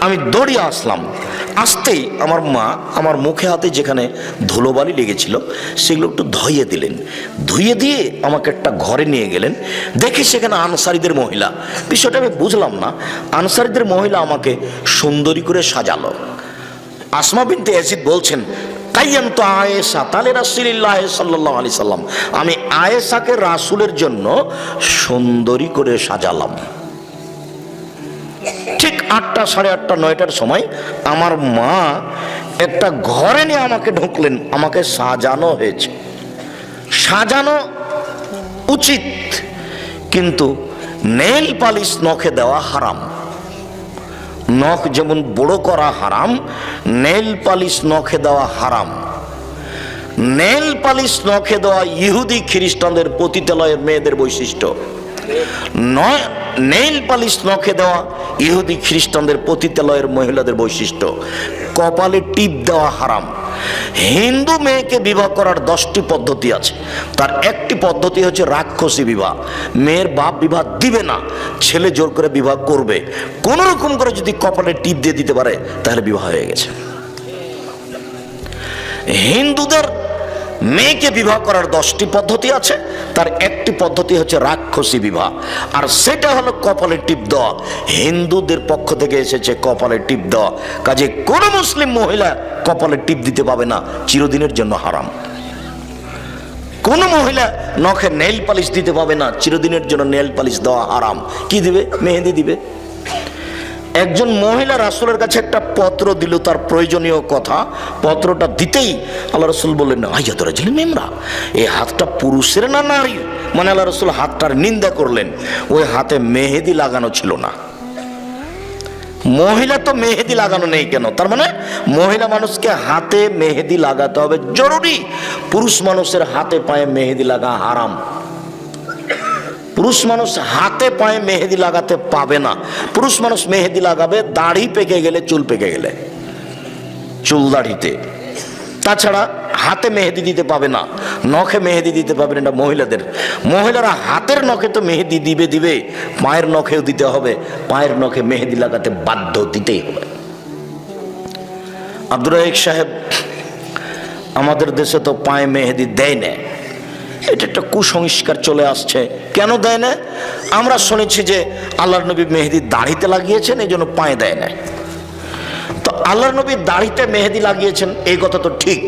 আমি দৌড়িয়ে আসলাম। আসতেই আমার মা আমার মুখে হাতে যেখানে ধুলোবালি লেগেছিল সেগুলো একটু ধুইয়ে দিলেন, ধুইয়ে দিয়ে আমাকে একটা ঘরে নিয়ে গেলেন। দেখি সেখানে আনসারীদের মহিলা, বিষয়টা আমি বুঝলাম না, আনসারীদের মহিলা আমাকে সুন্দরী করে সাজালো। আসমা বিনতে ইয়াজিদ বলছেন, কাইয়ামতু আয়েশা তালে রাসূলিল্লাহ সাল্লাল্লাহু আলাইহি সাল্লাম, আমি আয়েশাকে রাসূলের জন্য সুন্দরী করে সাজালাম। ঠিক 8টা, 8:30, 9টার সময় আমার মা একটা ঘরে নিয়ে আমাকে ঢুকলেন, আমাকে সাজানো হয়েছে। সাজানো উচিত, কিন্তু নেল পালিশ নখে দেওয়া হারাম। নখ যেমন বড় করা হারাম, নেল পালিশ নখে দেওয়া হারাম। নেল পালিশ নখে দেওয়া ইহুদি খ্রিস্টানদের পতিতালয়ের মেয়েদের বৈশিষ্ট্য নয়, নেইল পালিশ নখে দেওয়া ইহুদি খ্রিস্টানদের পতিতালয়ের মহিলাদের বৈশিষ্ট্য। কপালে টিপ দেওয়া হারাম। হিন্দু মেয়েকে বিবাহ করার 10টি পদ্ধতি আছে, তার একটি পদ্ধতি হচ্ছে রাক্ষসী বিবাহ। মেয়ের বাপ বিবাহ দিবে না, ছেলে জোর করে বিবাহ করবে। কোন রকম করে যদি কপালে টিপ দিয়ে দিতে পারে তাহলে বিবাহ হয়ে গেছে। হিন্দুদের মেয়েকে বিবাহ করার 10টি পদ্ধতি আছে, তার একটি পদ্ধতি হচ্ছে রাক্ষসী বিবাহ, আর সেটা হলো কপালে টিপ দেওয়া। হিন্দুদের পক্ষ থেকে এসেছে কপালে টিপ দেওয়া, কাজে কোন মুসলিম মহিলা কপালে টিপ দিতে পাবে না, চিরদিনের জন্য হারাম। কোন মহিলা নখে নেইল পালিশ দিতে পাবে না, চিরদিনের জন্য নেইল পালিশ দেওয়া হারাম। কি দিবে? মেহেদি দিবে। একজন মহিলা রাসূলের কাছে একটা পত্র দিল, তার প্রয়োজনীয় কথা। পত্রটা দিতেই আল্লাহ রাসূল বললেন, আইয়াত রাজুল মিমরা, এই হাতটা পুরুষের না নারীর? মানে আল্লাহ রাসূল হাতটার নিন্দা করলেন। ওই হাতে মেহেদি লাগানো ছিল না। মহিলা তো মেহেদি লাগানো নেই কেন? তার মানে মহিলা মানুষকে হাতে মেহেদি লাগাতে হবে জরুরি। পুরুষ মানুষের হাতে পায়ে মেহেদি লাগা হারাম। পুরুষ মানুষ হাতে পায়ে মেহেদি লাগাতে পাবে না। পুরুষ মানুষ মেহেদি লাগাবে দাড়ি পেকে গেলে, চুল পেকে গেলে, চুল দাড়িতে। তাছাড়া হাতে মেহেদি দিতে পাবে না, নখে মেহেদি দিতে পাবে না, এটা মহিলাদের। মহিলারা হাতের নখে তো মেহেদি দিবে, পায়ের নখেও দিতে হবে। পায়ের নখে মেহেদি লাগাতে বাধ্য, দিতেই হবে। আব্দুর রাহিক সাহেব, আমাদের দেশে তো পায়ে মেহেদি দেয় না, এটা একটা কুসংস্কার চলে আসছে। কেন দেয় না? আমরা শুনেছি যে আল্লাহর নবী মেহেদি দাড়িতে লাগিয়েছেন, এই জন্য পায়ে দেয় না। তো আল্লাহর নবী দাড়িতে মেহেদি লাগিয়েছেন, এই কথা তো ঠিক।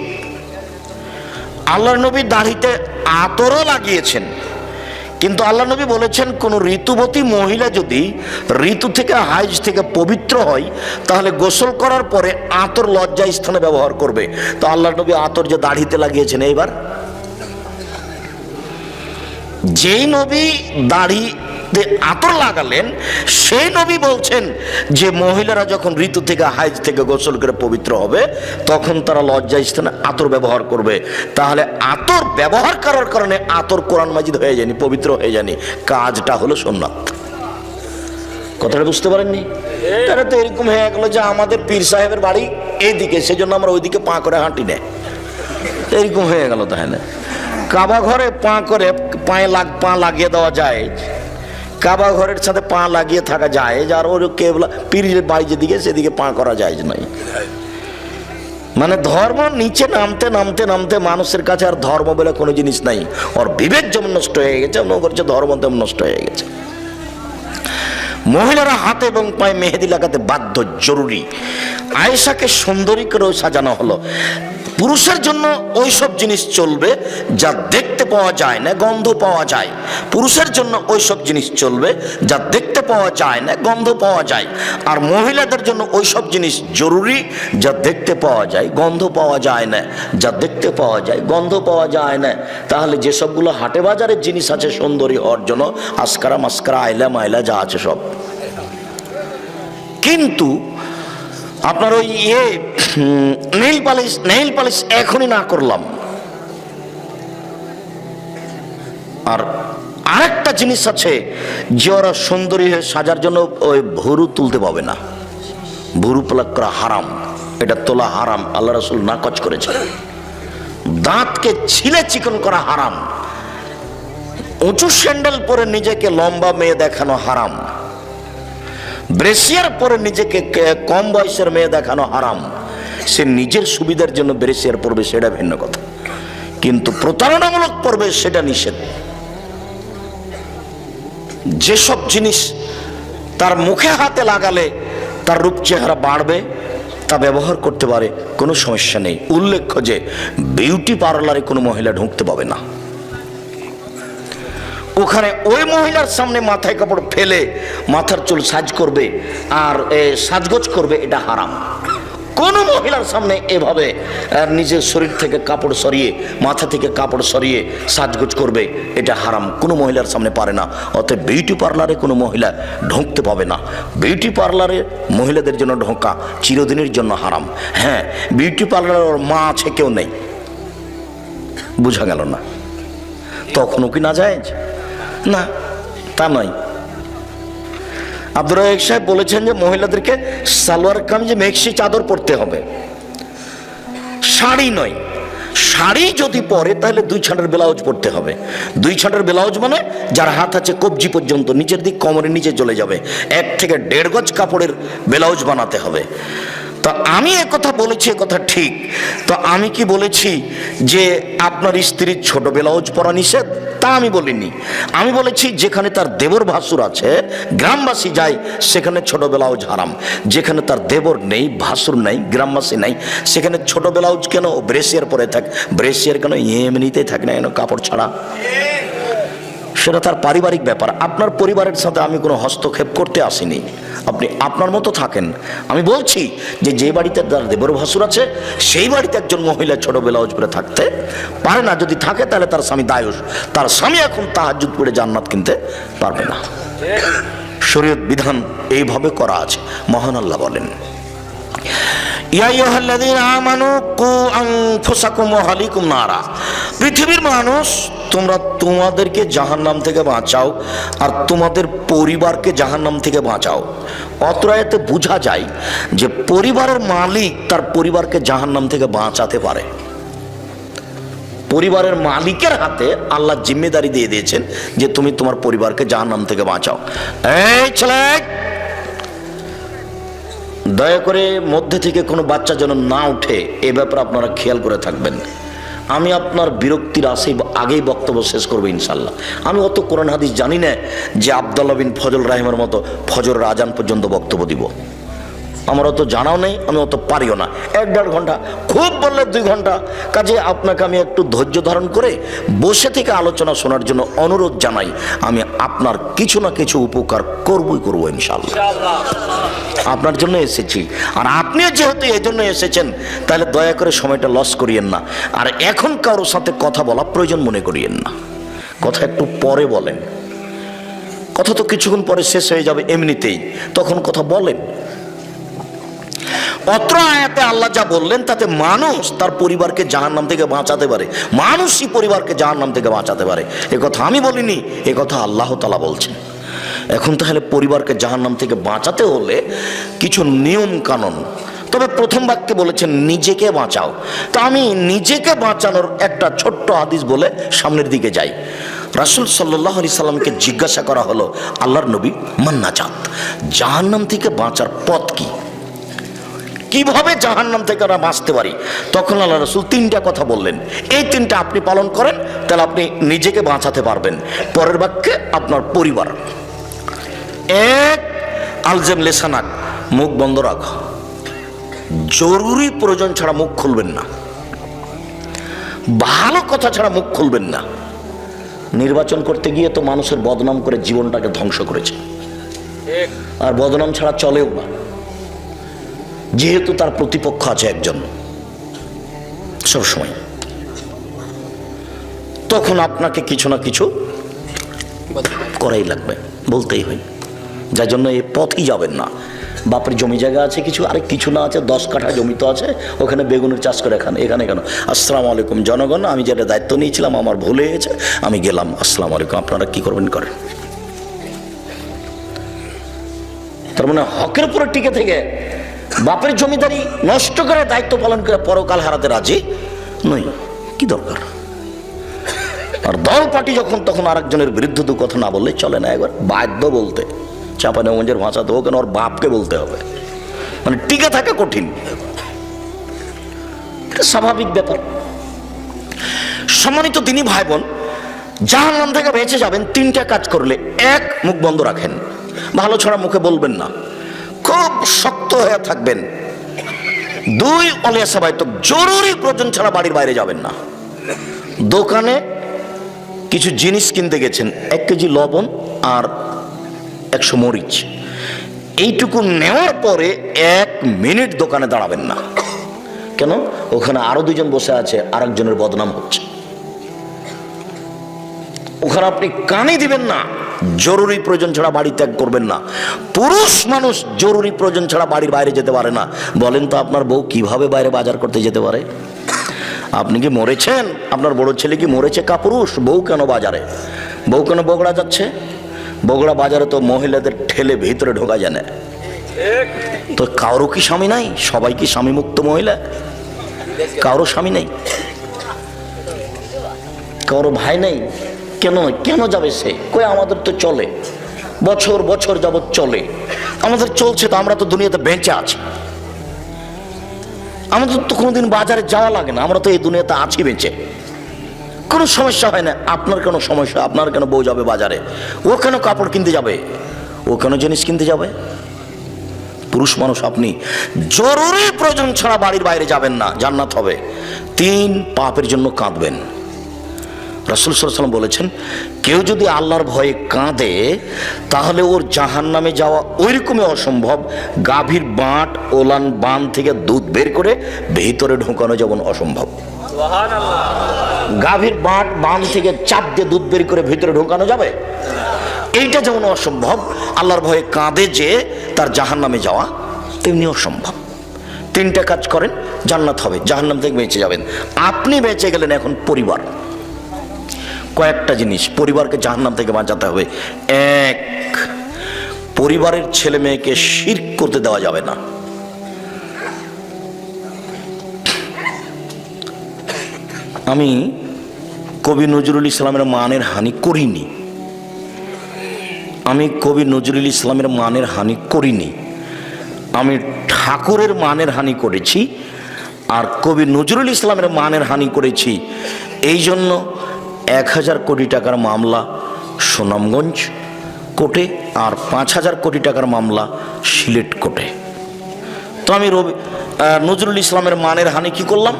আল্লাহর নবী দাড়িতে আতরও লাগিয়েছেন, কিন্তু আল্লাহ নবী বলেছেন কোন ঋতুবতী মহিলা যদি ঋতু থেকে, হাইজ থেকে পবিত্র হয়, তাহলে গোসল করার পরে আতর লজ্জা স্থানে ব্যবহার করবে। তো আল্লাহর নবী আতর যে দাড়িতে লাগিয়েছেন, এইবার যেই নবী দাড়িতে আতর লাগালেন, সেই নবী বলছেন যে মহিলারা যখন ঋতু থেকে, হাইজ থেকে গোসল করে পবিত্র হবে, তখন তারা লজ্জা স্থানে আতর ব্যবহার করবে। তাহলে আতর ব্যবহার করার কারণে আতর কোরআন মাজিদ হয়ে যায়নি, পবিত্র হয়ে যায়নি, কাজটা হলো সুন্নাত। কথাটা বুঝতে পারেননি? তারা তো এরকম হয়ে গেল যে আমাদের পীর সাহেবের বাড়ি এইদিকে, সেজন্য আমরা ওইদিকে পা করে হাঁটি না, এরকম হয়ে গেল। তাহলে কাবা ঘরে পা লাগিয়ে দেওয়া যায়, কাবা ঘরের সাথে পা লাগিয়ে থাকা যায়, আর ওর কেবলা পীরের বাড়ি যেদিকে সেদিকে পা করা যায় নাই। মানে ধর্ম নিচে নামতে নামতে নামতে মানুষের কাছে আর ধর্ম বলে কোনো জিনিস নাই। ওর বিবেক যেমন নষ্ট হয়ে গেছে, মনে করছে ধর্ম তেমন নষ্ট হয়ে গেছে। মহিলারা হাতে এবং পায়ে মেহেদি লাগাতে বাধ্য, জরুরি। আয়েশাকে সুন্দরী করেও সাজানো হলো। পুরুষের জন্য ওইসব জিনিস চলবে যা দেখতে পাওয়া যায় না, গন্ধ পাওয়া যায়। পুরুষের জন্য ওইসব জিনিস চলবে যা দেখতে পাওয়া যায় না, গন্ধ পাওয়া যায়। আর মহিলাদের জন্য ওইসব জিনিস জরুরি যা দেখতে পাওয়া যায়, গন্ধ পাওয়া যায় না। যা দেখতে পাওয়া যায়, গন্ধ পাওয়া যায় না। তাহলে যেসবগুলো হাটে বাজারের জিনিস আছে সুন্দরী হওয়ার জন্য, আসকারা মাস্কারা আইলা মাইলা যা আছে সব, কিন্তু আপনার ওই নেইল পালিশ এখনই না করলাম। আর আরেকটা জিনিস আছে যে ওরা সুন্দরী হয়ে সাজার জন্য ওই ভুরু তুলতে পাবে না। ভুরু প্লাক করা হারাম, এটা তোলা হারাম, আল্লাহ রাসূল নাকচ করেছে। দাঁতকে ছিলে চিকন করা হারাম। উঁচু স্যান্ডেল পরে নিজেকে লম্বা মেয়ে দেখানো হারাম। ব্রেসিয়ার পরে নিজেকে কম বয়সের মেয়ে দেখানো হারাম। সে নিজের সুবিধার জন্য ব্রেসিয়ার পরবে, সেটা ভিন্ন কথা, কিন্তু প্রতারণামূলক পরবে সেটা নিষেধ। যেসব জিনিস তার মুখে হাতে লাগালে তার রূপ চেহারা বাড়বে, তা ব্যবহার করতে পারে, কোনো সমস্যা নেই। উল্লেখ্য যে বিউটি পার্লারে কোনো মহিলা ঢুকতে পাবে না। ওখানে ওই মহিলার সামনে মাথায় কাপড় ফেলে মাথার চুল সাজ করবে আর সাজগোজ করবে, এটা হারাম। কোন মহিলার সামনে এভাবে নিজের শরীর থেকে কাপড় সরিয়ে, মাথা থেকে কাপড় সরিয়ে সাজগোজ করবে, এটা হারাম। কোনো মহিলার সামনে পারে না। অতএব বিউটি পার্লারে কোনো মহিলা ঢুকতে পাবে না। বিউটি পার্লারে মহিলাদের জন্য ঢোকা চিরদিনের জন্য হারাম। হ্যাঁ, বিউটি পার্লারে ওর মা আছে, কেউ নেই, বোঝা গেল না, তখনও কি না যায়? না, তা নয়। আব্দুর রাজ্জাক সাহেব বলেছেন যে মহিলাদেরকে সালোয়ার কামিজে মেক্সি চাদর পরতে হবে, শাড়ি নয়। শাড়ি যদি পরে তাহলে 2 ছাঁটের ব্লাউজ পরতে হবে। 2 ছাঁটের ব্লাউজ মানে যার হাত আছে কবজি পর্যন্ত, নিচের দিক কোমরের নিচে চলে যাবে, 1 থেকে 1.5 গজ কাপড়ের ব্লাউজ বানাতে হবে। তো আমি একথা বলেছি, একথা ঠিক। তো আমি কি বলেছি যে আপনার স্ত্রীর ছোট ব্লাউজ পরা নিষেধ? তা আমি বলিনি। আমি বলেছি যেখানে তার দেবর ভাসুর আছে, গ্রামবাসী যায়, সেখানে ছোট ব্লাউজ হারাম। যেখানে তার দেবর নেই, ভাসুর নেই, গ্রামবাসী নেই, সেখানে ছোট ব্লাউজ কেন? ব্রেসিয়ার পরে থাক। ব্রেসিয়ার কেন? এমনিতেই থাক না কেন, কাপড় ছাড়া। সেটা তার পারিবারিক ব্যাপার। আপনার পরিবারের সাথে আমি কোনো হস্তক্ষেপ করতে আসিনি। আপনি আপনার মতো থাকেন। আমি বলছি যে বাড়িতে তার দেবর ভাসুর আছে, সেই বাড়িতে একজন মহিলা ছোট ব্লাউজ পরে থাকতে পারে না। যদি থাকে তাহলে তার স্বামী দায়ুষ। তার স্বামী এখন তাহাজ্জুদ পড়ে জান্নাত কিনতে পারবে না। শরীয়ত বিধান এইভাবে করা আছে। মহান আল্লাহ বলেন, পৃথিবীর মানুষ, তোমরা তোমাদেরকে জাহান্নাম থেকে বাঁচাও আর তোমাদের পরিবারকে জাহান্নাম থেকে বাঁচাও। অতএব বোঝা যায় যে পরিবারের মালিক তার পরিবারকে জাহান্নাম থেকে বাঁচাতে পারে। পরিবারের মালিকের হাতে আল্লাহ জিম্মেদারি দিয়ে দিয়েছেন যে তুমি তোমার পরিবারকে জাহান্নাম থেকে বাঁচাও। এই ছেলে, দয়া করে মধ্যে থেকে কোনো বাচ্চা যেন না উঠে, এ ব্যাপারে আপনারা খেয়াল করে থাকবেন। আমি আপনার বিরক্তির আগেই বক্তব্য শেষ করবো ইনশাল্লাহ। আমি অত কোরআন হাদিস জানি না যে আব্দুল্লাহ বিন ফজল রাহিমের মতো ফজরের আজান পর্যন্ত বক্তব্য দিব। আমার অত জানাও নেই, আমি অত পারিও না। 1-1.5 ঘন্টা, খুব বললে 2 ঘন্টা। কাজে আপনাকে আমি একটু ধৈর্য ধারণ করে বসে থেকে আলোচনা শোনার জন্য অনুরোধ জানাই। আমি আপনার কিছু না কিছু উপকার করবই করবো ইনশাল্লাহ। আপনার জন্য এসেছি, আর আপনিও যেহেতু এই জন্য এসেছেন, তাহলে দয়া করে সময়টা লস করিয়েন না। আর এখন কারোর সাথে কথা বলা প্রয়োজন মনে করিয়েন না। কথা একটু পরে বলেন। কথা তো কিছুক্ষণ পরে শেষ হয়ে যাবে এমনিতেই, তখন কথা বলেন। অত্র আয়াতে আল্লাহ যা বললেন তাতে মানুষ তার পরিবারকে জাহান্নাম থেকে বাঁচাতে পারে। মানুষই পরিবারকে জাহান্নাম থেকে বাঁচাতে পারে। একথা আমি বলিনি, একথা আল্লাহ তাআলা বলছেন। এখন তাহলে পরিবারকে জাহান্নাম থেকে বাঁচাতে হলে কিছু নিয়ম কানুন। তো তবে প্রথম বাক্যে বলেছেন নিজেকে বাঁচাও। তা আমি নিজেকে বাঁচানোর একটা ছোট্ট হাদিস বলে সামনের দিকে যাই। রাসূল সাল্লাল্লাহু আলাইহি সাল্লামকে জিজ্ঞাসা করা হলো, আল্লাহর নবী, মান নাজাত, জাহান্নাম থেকে বাঁচার পথ কি, কিভাবে জাহান্নাম থেকে আমরা বাঁচতে পারি? তখন আল্লাহ রাসূল তিনটা কথা বললেন, এই তিনটা আপনি পালন করেন তাহলে আপনি নিজেকে বাঁচাতে পারবেন। পরের বাক্যে আপনার পরিবার। এক, আলজেম লেসানাক, মুখ বন্ধ রাখো, জরুরি প্রয়োজন ছাড়া মুখ খুলবেন না, ভালো কথা ছাড়া মুখ খুলবেন না। নির্বাচন করতে গিয়ে তো মানুষের বদনাম করে জীবনটাকে ধ্বংস করেছে, আর বদনাম ছাড়া চলেও না, যেহেতু তার প্রতিপক্ষ আছে একজন সবসময়, তখন আপনাকে কিছু না কিছু করাই লাগবে, বলতেই হয়। যার জন্য এই পথই যাবেন না। বাপের জমি জায়গা আছে কিছু, আরে কিছু না আছে 10 কাঠা জমি তো আছে, ওখানে বেগুনের চাষ করে এখানে কেন? আসসালামু আলাইকুম জনগণ, আমি যেটা দায়িত্ব নিয়েছিলাম আমার ভুল হয়েছে, আমি গেলাম, আসসালামু আলাইকুম, আপনারা কি করবেন করেন। তার মানে হকের উপরে টিকে থেকে বাপের জমিদারি নষ্ট করে দায়িত্ব পালন করে পরকাল হারাতে রাজি নই, কি দরকার? আর দল পার্টি যখন তখন আরেকজনের বিরুদ্ধে দু কথা না বললে চলে না, একবার বাধ্য বলতে, চাঁপানেগঞ্জের ভাষা তো কেন ওর বাপকে বলতে হবে, মানে টিকে থাকা কঠিন, এটা স্বাভাবিক ব্যাপার। সম্মানিত দিনী ভাই বোন, জাহান্নাম থেকে বেঁচে যাবেন তিনটা কাজ করলে। এক, মুখ বন্ধ রাখেন, ভালো ছড়া মুখে বলবেন না, খুব শক্ত হয়ে থাকবেন। দুই, অলিয়া সবাই তো জরুরি প্রয়োজন ছাড়া বাড়ির বাইরে যাবেন না। দোকানে কিছু জিনিস কিনতে গেছেন, 1 কেজি লবণ আর 100 মরিচ, এইটুকু নেওয়ার পরে 1 মিনিট দোকানে দাঁড়াবেন না। কেন? ওখানে আরো 2 জন বসে আছে, আরেকজনের বদনাম হচ্ছে, ওখানে আপনি কানে দিবেন না। জরুরি প্রয়োজন ছাড়া বাড়ি ত্যাগ করবেন না। পুরুষ মানুষ জরুরি প্রয়োজন ছাড়া বাড়ির বাইরে যেতে পারে না। বলেন তো আপনার বউ কিভাবে বাইরে বাজার করতে যেতে পারে? আপনি কি মরেছেন? আপনার বড় ছেলে কি মরেছে কাপুরুষ? বউ কেন বাজারে? বউ কেন বগুড়া যাচ্ছে? বগুড়া বাজারে তো মহিলাদের ঠেলে ভিতরে ঢোকা যায় না। তো কারো কি স্বামী নাই? সবাই কি স্বামী মুক্ত মহিলা? কারো স্বামী নেই, কারো ভাই নেই। কেন কেন যাবে সে? কই আমাদের তো চলে, বছর বছর যাবত চলে, আমাদের চলছে তো, আমরা তো দুনিয়াতে বেঁচে আছি, আমাদের তো কোনোদিন বাজারে যাওয়া লাগে না, আমরা তো এই দুনিয়াতে আছি বেঁচে, কোনো সমস্যা হয় না। আপনার কেন সমস্যা? আপনার কেন বউ যাবে বাজারে? ও কেন কাপড় কিনতে যাবে? ও কেন জিনিস কিনতে যাবে? পুরুষ মানুষ আপনি জরুরি প্রয়োজন ছাড়া বাড়ির বাইরে যাবেন না, জান্নাত হবে। 3, পাপের জন্য কাঁদবেন। রাসূল সাল্লাল্লাহু আলাইহি ওয়াসাল্লাম বলেছেন, কেউ যদি আল্লাহর ভয়ে কাঁদে তাহলে ওর জাহান্নামে যাওয়া ওইরকমই অসম্ভব গাভীর বাঁট ওলান বান থেকে দুধ বের করে ভিতরে ঢোকানো যেমন অসম্ভব। সুবহানাল্লাহ। গাভীর বাঁট বান থেকে চাপ দিয়ে দুধ বের করে ভিতরে ঢোকানো যাবে? এইটা যেমন অসম্ভব, আল্লাহর ভয়ে কাঁদে যে তার জাহান্নামে যাওয়া তেমনি অসম্ভব। 3টা কাজ করেন, জান্নাত হবে, জাহান্নাম থেকে বেঁচে যাবেন। আপনি বেঁচে গেলেন। এখন পরিবার, কয়েকটা জিনিস পরিবারকে জাহান্নাম থেকে বাঁচাতে হবে। 1, পরিবারের ছেলে মেয়েকে শিরক করতে দেওয়া যাবে না। আমি কবি নজরুল ইসলামের মানের হানি করিনি, আমি কবি নজরুল ইসলামের মানের হানি করিনি, আমি ঠাকুরের মানের হানি করেছি। আর কবি নজরুল ইসলামের মানের হানি করেছি এই জন্য 1000 কোটি টাকার মামলা সুনামগঞ্জ কোর্টে আর 5000 কোটি টাকার মামলা সিলেট কোর্টে। তো আমি নজরুল ইসলামের মানের হানি কি করলাম?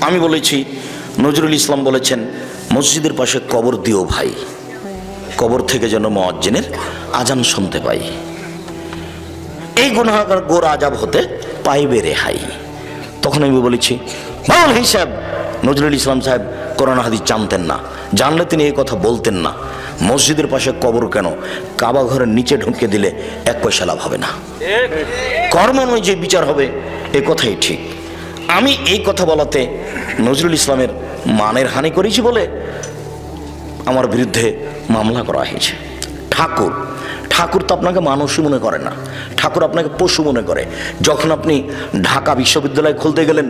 আমি বলেছি, নজরুল ইসলাম বলেছেন, মসজিদের পাশে কবর দিও ভাই, কবর থেকে যেন মুয়াজ্জিনের আজান শুনতে পাই, এই গুনাহগার গোর আজাব হতে পাইবে রেহাই। তখন আমি বলেছি, মাওলানা হিসাব নজরুল ইসলাম সাহেব কোরআন হাদিস জানতেন না, জানলে তিনি এই কথা বলতেন না। মসজিদের পাশে কবর কেন? কাবা ঘরের নিচে ঢুকিয়ে দিলে 1 পয়সা লাভ হবে না, কর্ম অনুযায়ী বিচার হবে, এ কথাই ঠিক। আমি এই কথা বলাতে নজরুল ইসলামের মানের হানি করেছি বলে আমার বিরুদ্ধে মামলা করা হয়েছে। ঠাকুর, ঠাকুর তো আপনাকে মানুষই মনে করে না, ঠাকুর আপনাকে পশু মনে করে। যখন আপনি ঢাকা বিশ্ববিদ্যালয় খুলতে গেলেন,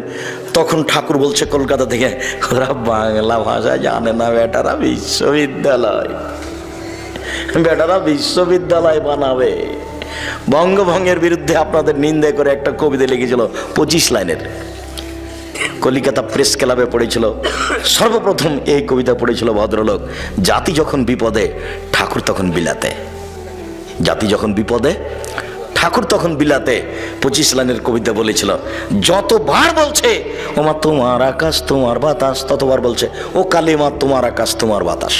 তখন ঠাকুর বলছে কলকাতা থেকে, ওরা বাংলা ভাষা জানে না, বেটারা বিশ্ববিদ্যালয় বানাবে। বঙ্গভঙ্গের বিরুদ্ধে আপনাদের নিন্দা করে একটা কবিতা লিখেছিল 25 লাইনের, কলিকাতা প্রেস ক্লাবে পড়েছিল। সর্বপ্রথম এই কবিতা পড়েছিল ভদ্রলোক, জাতি যখন বিপদে ঠাকুর তখন বিলাতে। জাতি যখন বিপদে ঠাকুর তখন বিলাতে 25 লাইনের কবিতা বলেছিল। যতবার বলছে ও মা তোমার আকাশ তোমার বাতাস, ততবার বলছে ও কালিমা তোমার আকাশ তোমার বাতাস।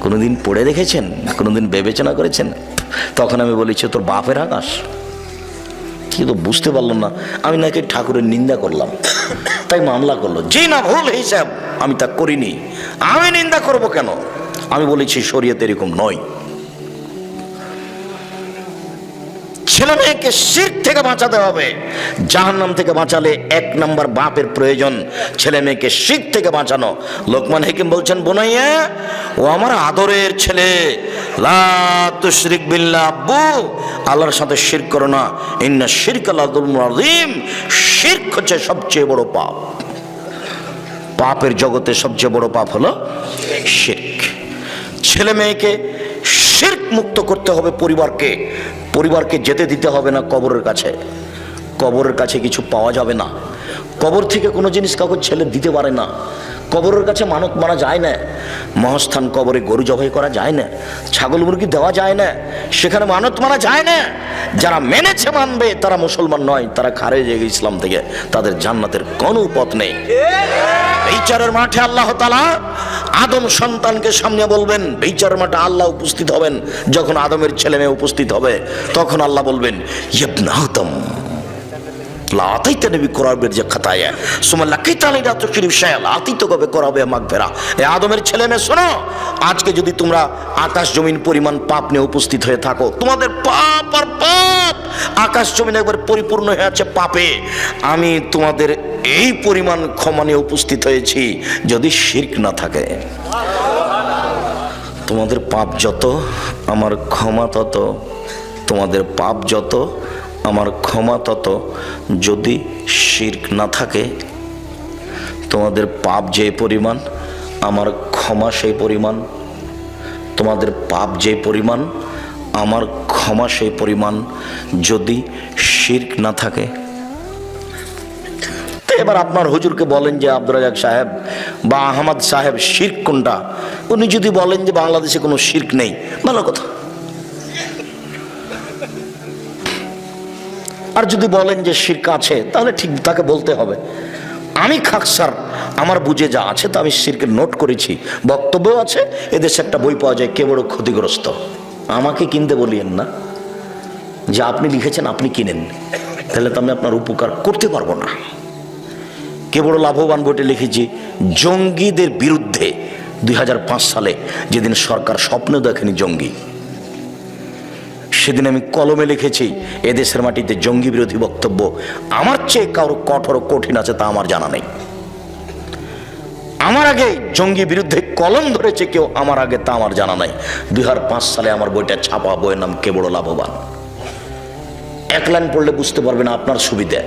কোনোদিন পড়ে দেখেছেন? কোনোদিন বিবেচনা করেছেন? তখন আমি বলেছি তোর বাপের আকাশ। কিন্তু বুঝতে পারলাম না, আমি নাকি ঠাকুরের নিন্দা করলাম, তাই মামলা করলো। যে না ভুল হিসাব, আমি তা করিনি, আমি নিন্দা করব কেন? আমি বলেছি শরীয়ত এরকম নয়। ছেলে মেয়েকে শিরক থেকে বাঁচাতে হবে। জাহান্নাম থেকে বাঁচালে 1 নম্বর বাপের প্রয়োজন, ছেলে মেয়েকে শিরক থেকে বাঁচানো। লোকমান হাকিম বলছেন, বোনাইয়া ও আমার আদরের ছেলে, লা তুশরিক বিল্লাহ, আব্বু আল্লাহর সাথে শিরক করো না, ইন্না শিরকা লাযুলমুন আযীম, শিরক হচ্ছে সবচেয়ে বড় পাপ। পাপের জগতে সবচেয়ে বড় পাপ হলো শিরক। ছেলে মেয়েকে শিরক মুক্ত করতে হবে। পরিবারকে যেতে দিতে হবে না কবরের কাছে। কবরের কাছে কিছু পাওয়া যাবে না। কবর থেকে কোনো জিনিস কাউকে ছেলে দিতে পারে না। কবরের কাছে মানত মারা যায় না। মহাস্থান কবরে গরু জবাই করা যায় না, ছাগল মুরগি দেওয়া যায় না, সেখানে মানত মারা যায় না। যারা মেনেছে মানবে তারা মুসলমান নয়, তারা খারেজ হয়ে গেছে ইসলাম থেকে, তাদের জান্নাতের কোনো পথ নেই। বিচারের মাঠে আল্লাহ তাআলা আদম সন্তানকে সামনে বলবেন, বিচারের মাঠে আল্লাহ উপস্থিত হবেন। যখন আদমের ছেলে মেয়ে উপস্থিত হবে, তখন আল্লাহ বলবেন, ইবনা আদম লা আতাইতানি বিকুরাবির যে খাতায়া সুম্মা লাকিতানি লা তুশরিক শাইআন আতিতকবে করাবে মাগফিরা। এ আদমের ছেলে মেয়ে শোনো, আজকে যদি তোমরা আকাশ জমিন পরিমাণ পাপ নিয়ে উপস্থিত হয়ে থাকো, তোমাদের পাপ আর পাপ, আকাশ জমিন একবার পরিপূর্ণ হয়ে আছে পাপে, আমি তোমাদের এই পরিমাণ ক্ষমা নিয়ে উপস্থিত হয়েছি যদি শিরক না থাকে। তোমাদের পাপ যত আমার ক্ষমা তত, তোমাদের পাপ যত আমার ক্ষমা তত, যদি শিরক না থাকে। তোমাদের পাপ যে পরিমাণ আমার ক্ষমা সেই পরিমাণ, তোমাদের পাপ যে পরিমাণ আমার ক্ষমা সেই পরিমাণ, যদি শিরক না থাকে। এবার আপনার হুজুরকে বলেন যে আব্দুর রাজ্জাক সাহেব বা আহমদ সাহেব শিরক কোনটা? উনি যদি বলেন যে বাংলাদেশে কোনো শিরক নেই, ভালো কথা। আর যদি বলেন যে শিরক আছে, তাহলে ঠিক তাকে বলতে হবে আমি খাকসার, আমার বুঝে যা আছে তা আমি শিরকের নোট করেছি, বক্তব্য আছে। এদেশে একটা বই পাওয়া যায়, কে বড় ক্ষতিগ্রস্ত। আমাকে কিনতে বলিয়েন না, যে আপনি লিখেছেন আপনি কিনেন, তাহলে তো আমি আপনার উপকার করতে পারবো না। কে বড় লাভবান বইটা লিখেছি জঙ্গিদের বিরুদ্ধে 2005 সালে, যেদিন সরকার স্বপ্ন দেখেনি জঙ্গি, সেদিন আমি কলমে লিখেছি এদেশের মাটিতে জঙ্গি বিরোধী বক্তব্য আমার চেয়ে কারো কঠোর কঠিন আছে তা আমার জানা নেই। আমার আগে জঙ্গি বিরুদ্ধে কলম ধরেছে কেউ আমার আগে, তা আমার জানা নাই। 2005 সালে আমার বইটা ছাপা, বইয়ের নাম কে বড় লাভবান। 1 লাইন পড়লে বুঝতে পারবেন আপনার সুবিধা,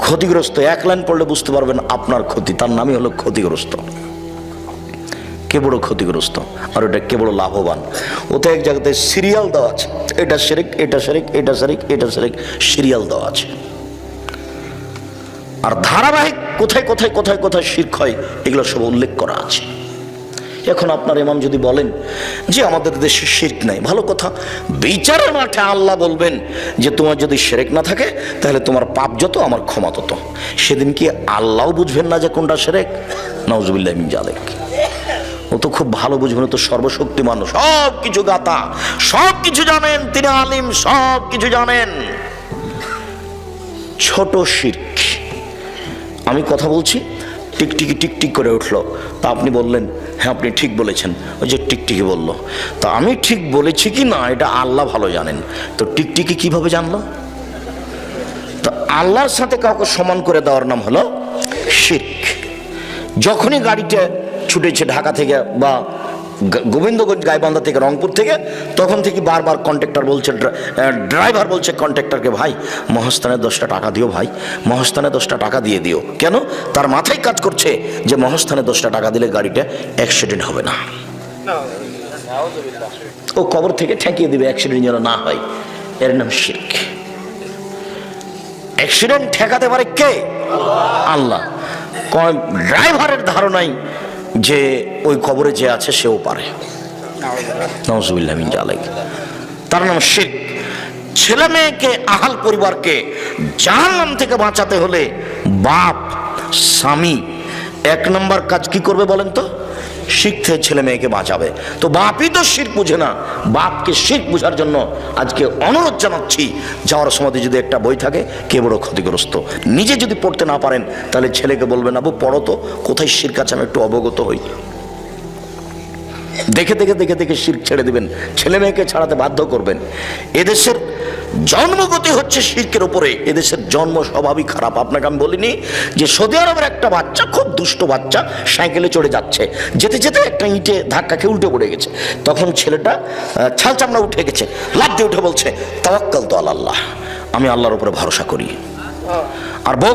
ক্ষতিগ্রস্ত 1 লাইন পড়লে বুঝতে পারবেন আপনার ক্ষতি, তার নামই হলো ক্ষতিগ্রস্ত। কে বড় ক্ষতিগ্রস্ত আর ওটা কে বড় লাভবান। ওতে এক জায়গাতে সিরিয়াল দেওয়া আছে, এটা শিরক, এটা শিরক, এটা শিরক, এটা শিরক, সিরিয়াল দেওয়া আছে। আর ধারাবাহিক কোথায় কোথায় কোথায় কোথায় শিরক হয় এগুলো সব উল্লেখ করা আছে। এখন আপনার ইমাম যদি বলেন যে আমাদের দেশে শিরক নাই, ভালো কথা। বিচারের মাঠে আল্লাহ বলবেন যে তোমার যদি শিরক না থাকে তাহলে তোমার পাপ যত আমার ক্ষমা তত। সেদিন কি আল্লাহও বুঝবেন না যে কোনটা শিরক? নাউজুবিল্লাহি মিন যালিক। ও তো খুব ভালো বুঝবেন, তো সর্বশক্তি মানুষ, সব কিছু গাতা, সব কিছু জানেন, তিনি আলিম, সব কিছু জানেন। ছোট শিরক, আমি কথা বলছি, টিকটিকি টিকটিক করে উঠলো, তা আপনি বললেন হ্যাঁ আপনি ঠিক বলেছেন, ওই যে টিকটিকি বললো, তা আমি ঠিক বলেছি কি না এটা আল্লাহ ভালো জানেন। তো টিকটিকি কিভাবে জানলো? তো আল্লাহর সাথে কাউকে সমান করে দেওয়ার নাম হলো শিরক। যখনই গাড়িটা ছুটেছে ঢাকা থেকে বা গোবিন্দগঞ্জ গাইবান্ধা থেকে রংপুর থেকে, তখন থেকে বারবার কন্ট্রাক্টর বলছে, ড্রাইভার বলছে কন্ট্রাক্টরকে, ভাই মহাস্থানে 10টা টাকা দিও, ভাই মহাস্থানে 10টা টাকা দিয়ে দিও। কেন? তার মাথায় কাজ করছে যে মহাস্থানে 10টা টাকা দিলে গাড়িটা অ্যাক্সিডেন্ট হবে না, ও কবর থেকে ঠেকিয়ে দিবে অ্যাক্সিডেন্ট যেন না হয়। এর নাম শিরক। অ্যাক্সিডেন্ট ঠেকাতে পারে কে? আল্লাহ। ড্রাইভারের ধারণাই যে ওই কবরে যে আছে সেও পারে, নাউজুবিল্লাহ মিন যালিক। তার নাম শিরক। ছেলে মেয়েকে, আহাল পরিবারকে জাহান্নাম থেকে বাঁচাতে হলে বাপ স্বামী 1 নম্বর কাজ কি করবে বলেন তো? শিখতে ছেলে মেয়েকে বাঁচাবে। তো বাপই তো শিরক বুঝে না, বাপকে শিরক বোঝার জন্য আজকে অনুরোধ জানাচ্ছি, যাওয়ার সময় যদি একটা বই থাকে, কে বড় ক্ষতিগ্রস্ত, নিজে যদি পড়তে না পারেন তাহলে ছেলেকে বলবেন, আবু পড়ো তো, কোথায় শিরক আছে আমি একটু অবগত হই। দেখে দেখে দেখে দেখে শিরক ছেড়ে দিবেন, ছেলে মেয়েকে ছাড়াতে বাধ্য করবেন। এদেশের জন্মগতি হচ্ছে শিরকের উপরে, এদেশের জন্ম স্বভাবই খারাপ। আপনাকে আমি বলিনি যে সৌদি আরবের একটা বাচ্চা, খুব দুষ্ট বাচ্চা, সাইকেলে চড়ে যাচ্ছে, যেতে যেতে একটা ইঁটে ধাক্কা খেয়ে উল্টে পড়ে গেছে। তখন ছেলেটা ছাল চামড়া উঠে গেছে, লাফ দিয়ে উঠে বলছে, তাওয়াক্কালতু আলাল্লাহ, আমি আল্লাহর উপরে ভরসা করি। আর বউ